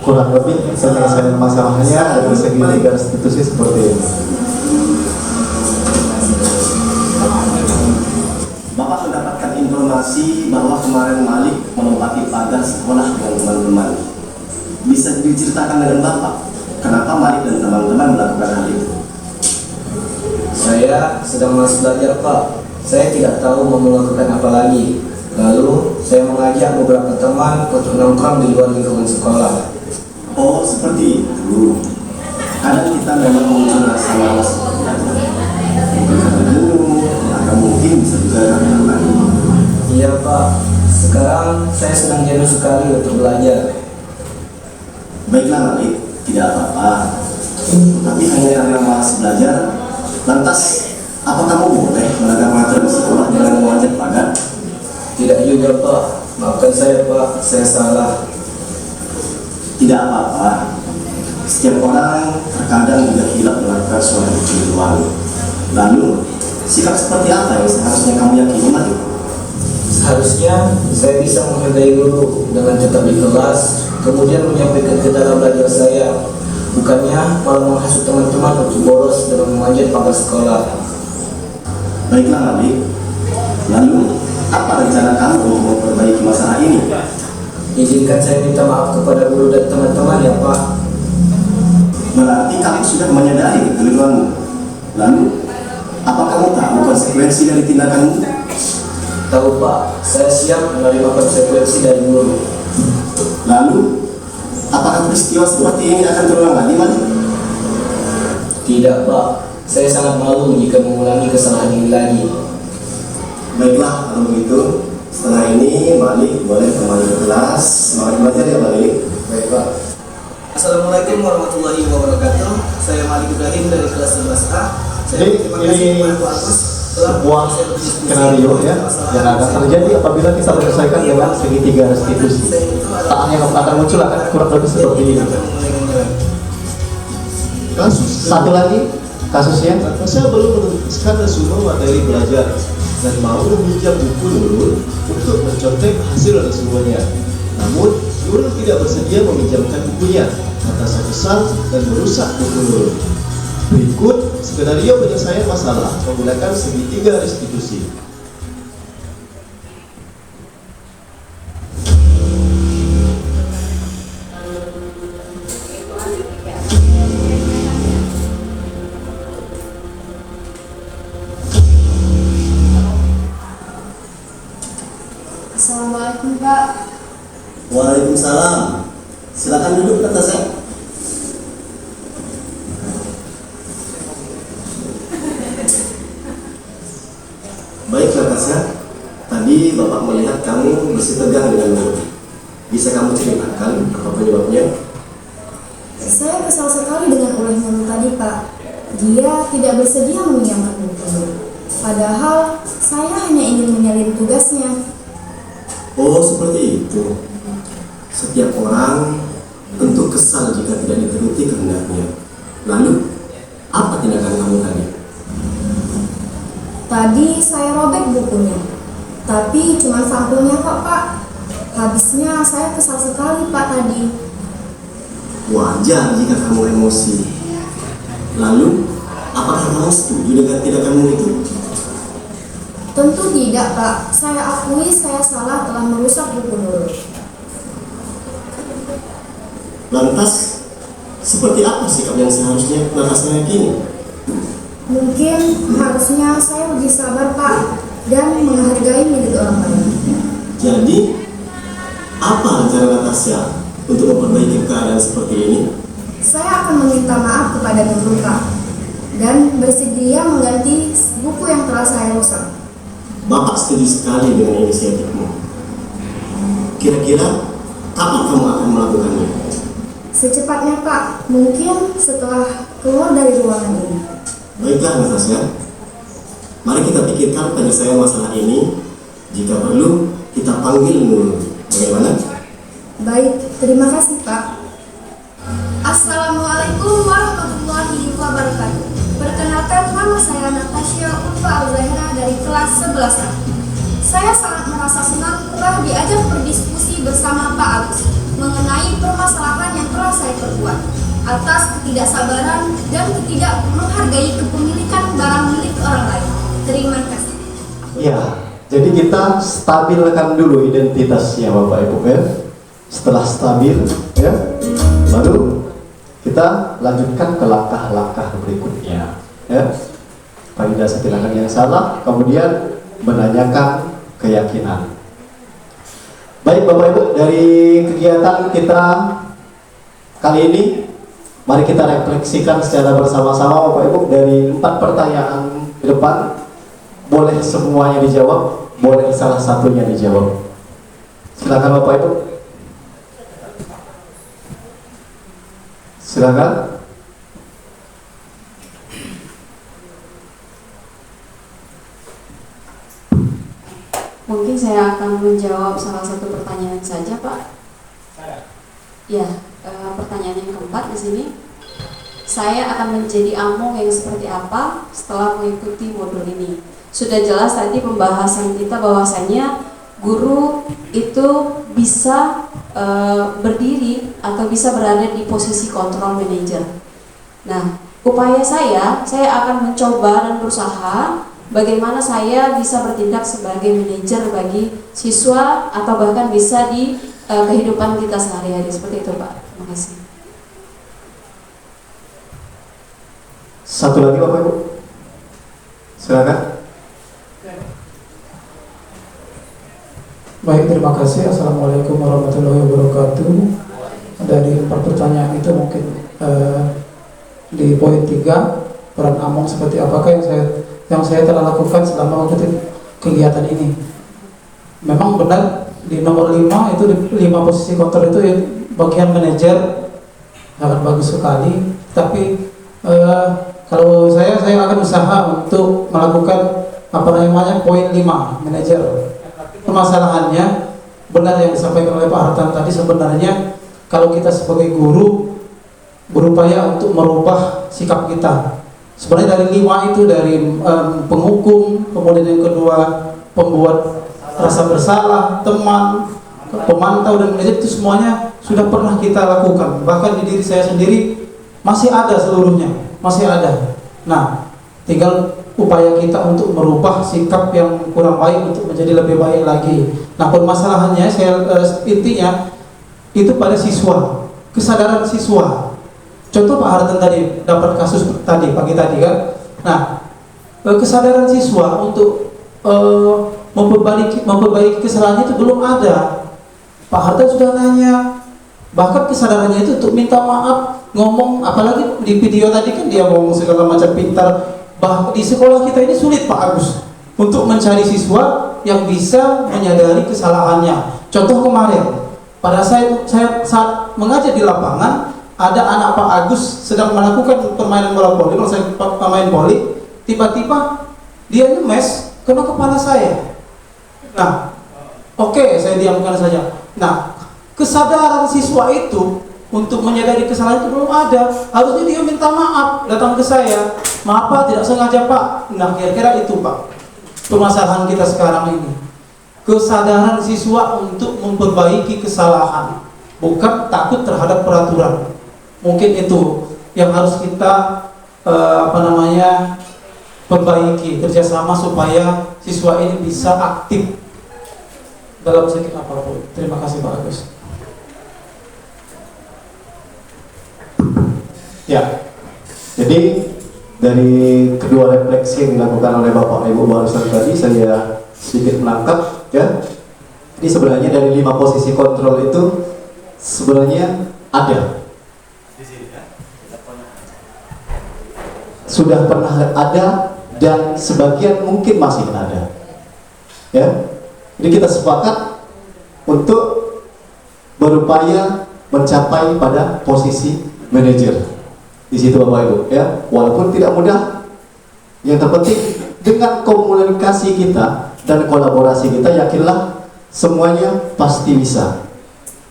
Kurang lebih penyelesaian masalahnya dari segitiga restitusi seperti ini. Bapak mendapatkan informasi bahwa kemarin Malik melompati pagar sekolah dengan teman-teman. Bisa diceritakan dengan Bapak, kenapa Malik dan teman-teman melakukan hal itu? Saya sedang malas belajar, Pak. Saya tidak tahu mau melakukan apa lagi. Lalu, saya mengajak beberapa teman untuk nongkrong di luar lingkungan sekolah. Oh, seperti itu. Kadang kita memang muncul rasa malas belajar. Bukan karena guru, maka mungkin bisa juga karena lain. Iya, Pak. Sekarang saya sedang jenuh sekali untuk belajar. Baiklah Malik, tidak apa-apa. Lantas, apa kamu boleh melanggar peraturan sekolah dengan memanjat pagar? Tidak juga Pak, maafkan saya Pak, saya salah. Tidak apa-apa. Setiap orang terkadang juga hilap melakukan suatu kekeliruan. Lalu, sikap seperti apa yang seharusnya kamu yakini, Malik? Seharusnya saya bisa menghargai guru dengan tetap di kelas, kemudian menyampaikan kendala belajar saya, bukannya malah menghasut teman-teman untuk bolos dengan memanjat pagar sekolah. Baiklah, Malik. Lalu, apa rencana kamu untuk memperbaiki masalah ini? Izinkan saya minta maaf kepada guru dan teman-teman ya Pak. Berarti kamu sudah menyadari kekeliruanmu. Lalu, apa kamu tahu konsekuensi dari tindakanmu? Tahu Pak, saya siap menerima konsekuensi dari guru. Lalu, apakah peristiwa seperti ini akan terulang lagi, Malik? Tidak Pak, saya sangat malu jika mengulangi kesalahan ini lagi. Baiklah, kalau begitu, setelah ini Malik boleh kembali ke kelas. Semangat belajar ya, Malik. Baik Pak. Assalamualaikum warahmatullahi wabarakatuh. Saya Malik Ibrahim dari kelas 11A. Jadi ini sebuah skenario ya yang akan terjadi apabila kita menyelesaikan dengan segitiga restitusi. Tak yang akan muncul akan kurang lebih seperti ini. Kasus Satu lagi kasusnya. Saya belum menuliskan resume materi belajar dan mau meminjam buku Nurul untuk mencontek hasil resumenya. Namun Nurul tidak bersedia meminjamkan bukunya. Kata saya kesal dan merusak buku Nurul. Berikut skenario penyelesaian masalah menggunakan segitiga restitusi. Assalamualaikum Pak. Waalaikumsalam. Silakan duduk kata saya. Baiklah Tasya, tadi Bapak melihat kamu bersih tegang dengan Nurul. Bisa kamu ceritakan apa penyebabnya? Saya kesal sekali dengan ulah Nurul tadi Pak. Dia tidak bersedia meminjamkan buku. Padahal saya hanya ingin menyalin tugasnya. Oh seperti itu. Setiap orang tentu kesal jika tidak dituruti kehendaknya. Lalu, apa tindakan kamu tadi? Tadi saya robek bukunya, tapi cuma sampulnya kok Pak. Habisnya saya kesal sekali Pak tadi. Wajar jika kamu emosi. Lalu, apakah kamu setuju dengan tindakanmu itu? Tentu tidak Pak. Saya akui saya salah telah merusak buku Nurul. Lantas, seperti apa sikap yang seharusnya Natasha yakini? Mungkin harusnya saya lebih sabar Pak dan menghargai milik orang lain. Jadi, apa rencana Natasha untuk memperbaiki keadaan seperti ini? Saya akan meminta maaf kepada Nurul Pak dan bersedia mengganti buku yang telah saya rusak. Bapak setuju sekali dengan inisiatifmu. Kira-kira kapan kamu akan melakukannya? Secepatnya Pak, mungkin setelah keluar dari ruangan ini. Baiklah Natasha, mari kita pikirkan penyelesaian masalah ini. Jika perlu, kita panggil Nurul. Bagaimana? Baik, terima kasih Pak. Assalamualaikum warahmatullahi wabarakatuh. Perkenalkan, nama saya Natasha Ulfa Al-Zahra dari kelas 11A. Saya sangat merasa senang telah diajak berdiskusi bersama Pak Agus mengenai permasalahan yang telah saya perbuat atas ketidaksabaran dan tidak menghargai kepemilikan barang milik orang lain. Terima kasih. Ya, jadi kita stabilkan dulu identitasnya Bapak Ibu ya. Setelah stabil ya, baru kita lanjutkan ke langkah-langkah berikutnya ya. Validasi tindakan yang salah, kemudian menanyakan keyakinan. Baik Bapak Ibu, dari kegiatan kita kali ini, mari kita refleksikan secara bersama-sama Bapak Ibu dari 4 pertanyaan ke depan. Boleh semuanya dijawab, boleh salah satunya dijawab. Silakan Bapak Ibu. Silakan. Mungkin saya akan menjawab salah satu pertanyaan saja, Pak. Ya, pertanyaan yang keempat di sini. Saya akan menjadi among yang seperti apa setelah mengikuti modul ini? Sudah jelas tadi pembahasan kita bahwasannya guru itu bisa berdiri atau bisa berada di posisi control manager. Nah, upaya saya akan mencoba dan berusaha bagaimana saya bisa bertindak sebagai manajer bagi siswa atau bahkan bisa di kehidupan kita sehari-hari, seperti itu, Pak. Terima kasih. Satu lagi Bapak Ibu, silakan. Baik, terima kasih. Assalamualaikum warahmatullahi wabarakatuh. Dari 4 pertanyaan itu mungkin di poin 3, peran among seperti apakah yang saya telah lakukan selama mengikuti kegiatan ini. Memang benar di nomor 5 itu, di 5 posisi kontrol itu bagian manajer sangat bagus sekali. Tapi kalau saya akan usaha untuk melakukan poin 5 manajer. Permasalahannya benar yang disampaikan oleh Pak Hartan tadi, sebenarnya kalau kita sebagai guru berupaya untuk merubah sikap kita. Sebenarnya dari 5 itu, dari penghukum, kemudian yang kedua pembuat rasa bersalah, teman, pemantau dan manajer, itu semuanya sudah pernah kita lakukan. Bahkan di diri saya sendiri masih ada seluruhnya, masih ada. Nah, tinggal upaya kita untuk merubah sikap yang kurang baik untuk menjadi lebih baik lagi. Nah, permasalahannya intinya itu pada siswa, kesadaran siswa. Contoh Pak Hartan tadi dapat kasus tadi pagi tadi kan. Nah, kesadaran siswa untuk memperbaiki kesalahannya itu belum ada. Pak Hartan sudah nanya, bahkan kesadarannya itu untuk minta maaf, ngomong, apalagi di video tadi kan dia ngomong segala macam pintar. Di sekolah kita ini sulit Pak Agus untuk mencari siswa yang bisa menyadari kesalahannya. Contoh kemarin, pada saat mengajar di lapangan, ada anak Pak Agus sedang melakukan permainan bola voli, kalau saya pemain voli, tiba-tiba dia nyemes kena kepala saya. Nah, oke, saya diamkan saja. Nah, kesadaran siswa itu untuk menyadari kesalahan itu belum ada. Harusnya dia minta maaf, datang ke saya. Maaf Pak, tidak sengaja Pak. Nah, kira-kira itu Pak permasalahan kita sekarang ini. Kesadaran siswa untuk memperbaiki kesalahan, bukan takut terhadap peraturan. Mungkin itu yang harus kita perbaiki kerjasama supaya siswa ini bisa aktif dalam segala apapun. Terima kasih Pak Agus. Ya, jadi dari kedua refleksi yang dilakukan oleh Bapak Ibu barusan tadi saya sedikit menangkap ya. Jadi sebenarnya dari 5 posisi kontrol itu sebenarnya ada. Sudah pernah ada dan sebagian mungkin masih ada. Ya. Jadi kita sepakat untuk berupaya mencapai pada posisi manajer. Di situ Bapak Ibu ya, walaupun tidak mudah, yang terpenting dengan komunikasi kita dan kolaborasi kita, yakinlah semuanya pasti bisa.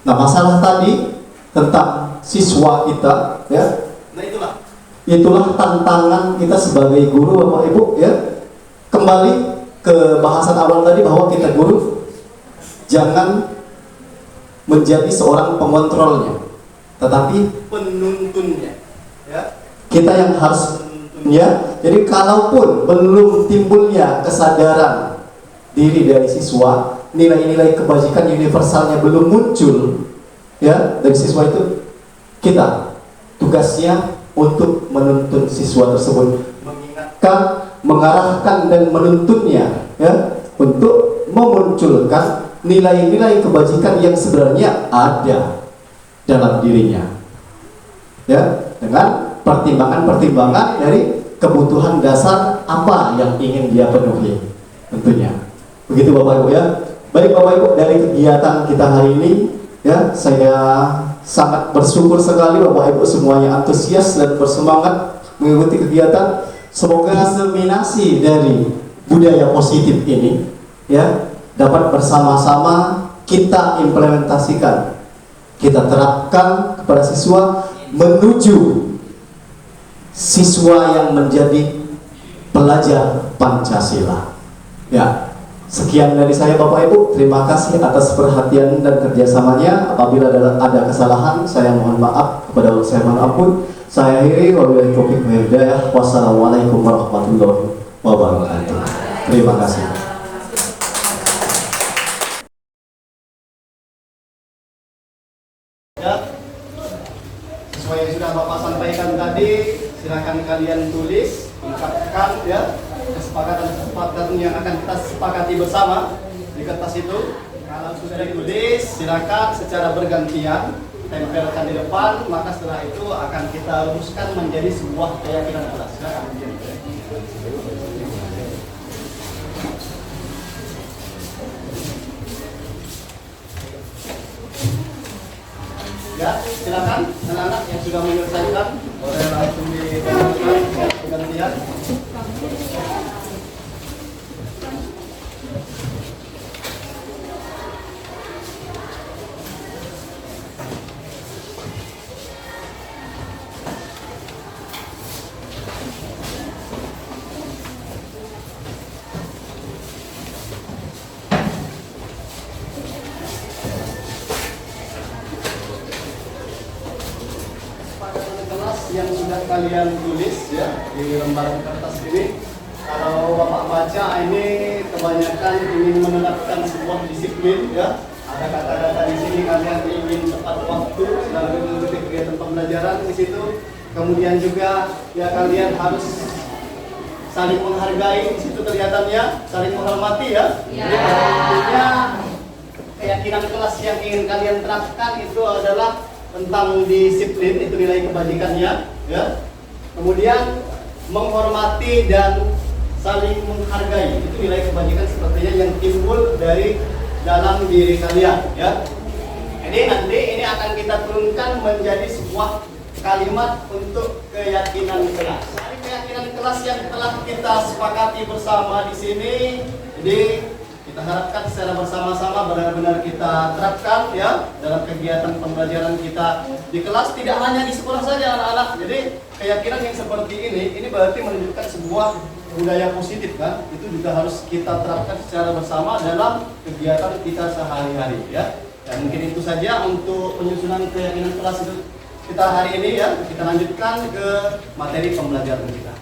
Nah, masalah tadi tentang siswa kita ya, nah itulah tantangan kita sebagai guru Bapak Ibu ya. Kembali ke bahasan awal tadi bahwa kita guru jangan menjadi seorang pengontrolnya, tetapi penuntunnya. Kita yang harus menuntunnya. Jadi kalaupun belum timbulnya kesadaran diri dari siswa, nilai-nilai kebajikan universalnya belum muncul ya dari siswa itu, kita tugasnya untuk menuntun siswa tersebut, mengingatkan, mengarahkan dan menuntunnya ya, untuk memunculkan nilai-nilai kebajikan yang sebenarnya ada dalam dirinya ya, dengan pertimbangan-pertimbangan dari kebutuhan dasar apa yang ingin dia penuhi tentunya. Begitu Bapak Ibu ya. Baik Bapak Ibu, dari kegiatan kita hari ini ya, saya sangat bersyukur sekali Bapak Ibu semuanya antusias dan bersemangat mengikuti kegiatan. Semoga seminasi dari budaya positif ini ya dapat bersama-sama kita implementasikan, kita terapkan kepada siswa menuju siswa yang menjadi pelajar Pancasila. Ya, sekian dari saya Bapak Ibu. Terima kasih atas perhatian dan kerjasamanya. Apabila ada kesalahan, saya mohon maaf. Kepada Allah saya mohon ampun. Saya akhiri, wabillahi taufiq wal hidayah. Wassalamualaikum warahmatullahi wabarakatuh. Terima kasih. Ya, sesuai yang sudah Bapak sampaikan tadi, silakan kalian tulis, ungkapkan ya kesepakatan yang akan kita sepakati bersama di kertas itu. Kalau sudah ditulis, silakan secara bergantian tempelkan di depan, maka setelah itu akan kita rumuskan menjadi sebuah keyakinan kelas. Silakan. Ya, silakan anak-anak yang sudah menyelesaikan boleh langsung ditempelkan bergantian. Yang sudah kalian tulis ya di lembar kertas ini, kalau Bapak baca ini kebanyakan ingin menerapkan sebuah disiplin ya. Ada kata-kata di sini kalian ingin tepat waktu dalam mengikuti kegiatan pembelajaran di situ. Kemudian juga ya kalian harus saling menghargai di situ kelihatannya, saling menghormati ya. Jadi intinya keyakinan kelas yang ingin kalian terapkan itu adalah tentang disiplin, itu nilai kebajikannya ya. Kemudian menghormati dan saling menghargai, itu nilai kebajikan sepertinya yang timbul dari dalam diri kalian ya. Jadi nanti ini akan kita turunkan menjadi sebuah kalimat untuk keyakinan kelas. Dari keyakinan kelas yang telah kita sepakati bersama di sini, jadi kita harapkan secara bersama-sama benar-benar kita terapkan ya dalam kegiatan pembelajaran kita di kelas, tidak hanya di sekolah saja anak-anak. Jadi keyakinan yang seperti ini berarti menunjukkan sebuah budaya positif kan, itu juga harus kita terapkan secara bersama dalam kegiatan kita sehari-hari ya. Dan mungkin itu saja untuk penyusunan keyakinan kelas itu kita hari ini ya. Kita lanjutkan ke materi pembelajaran kita.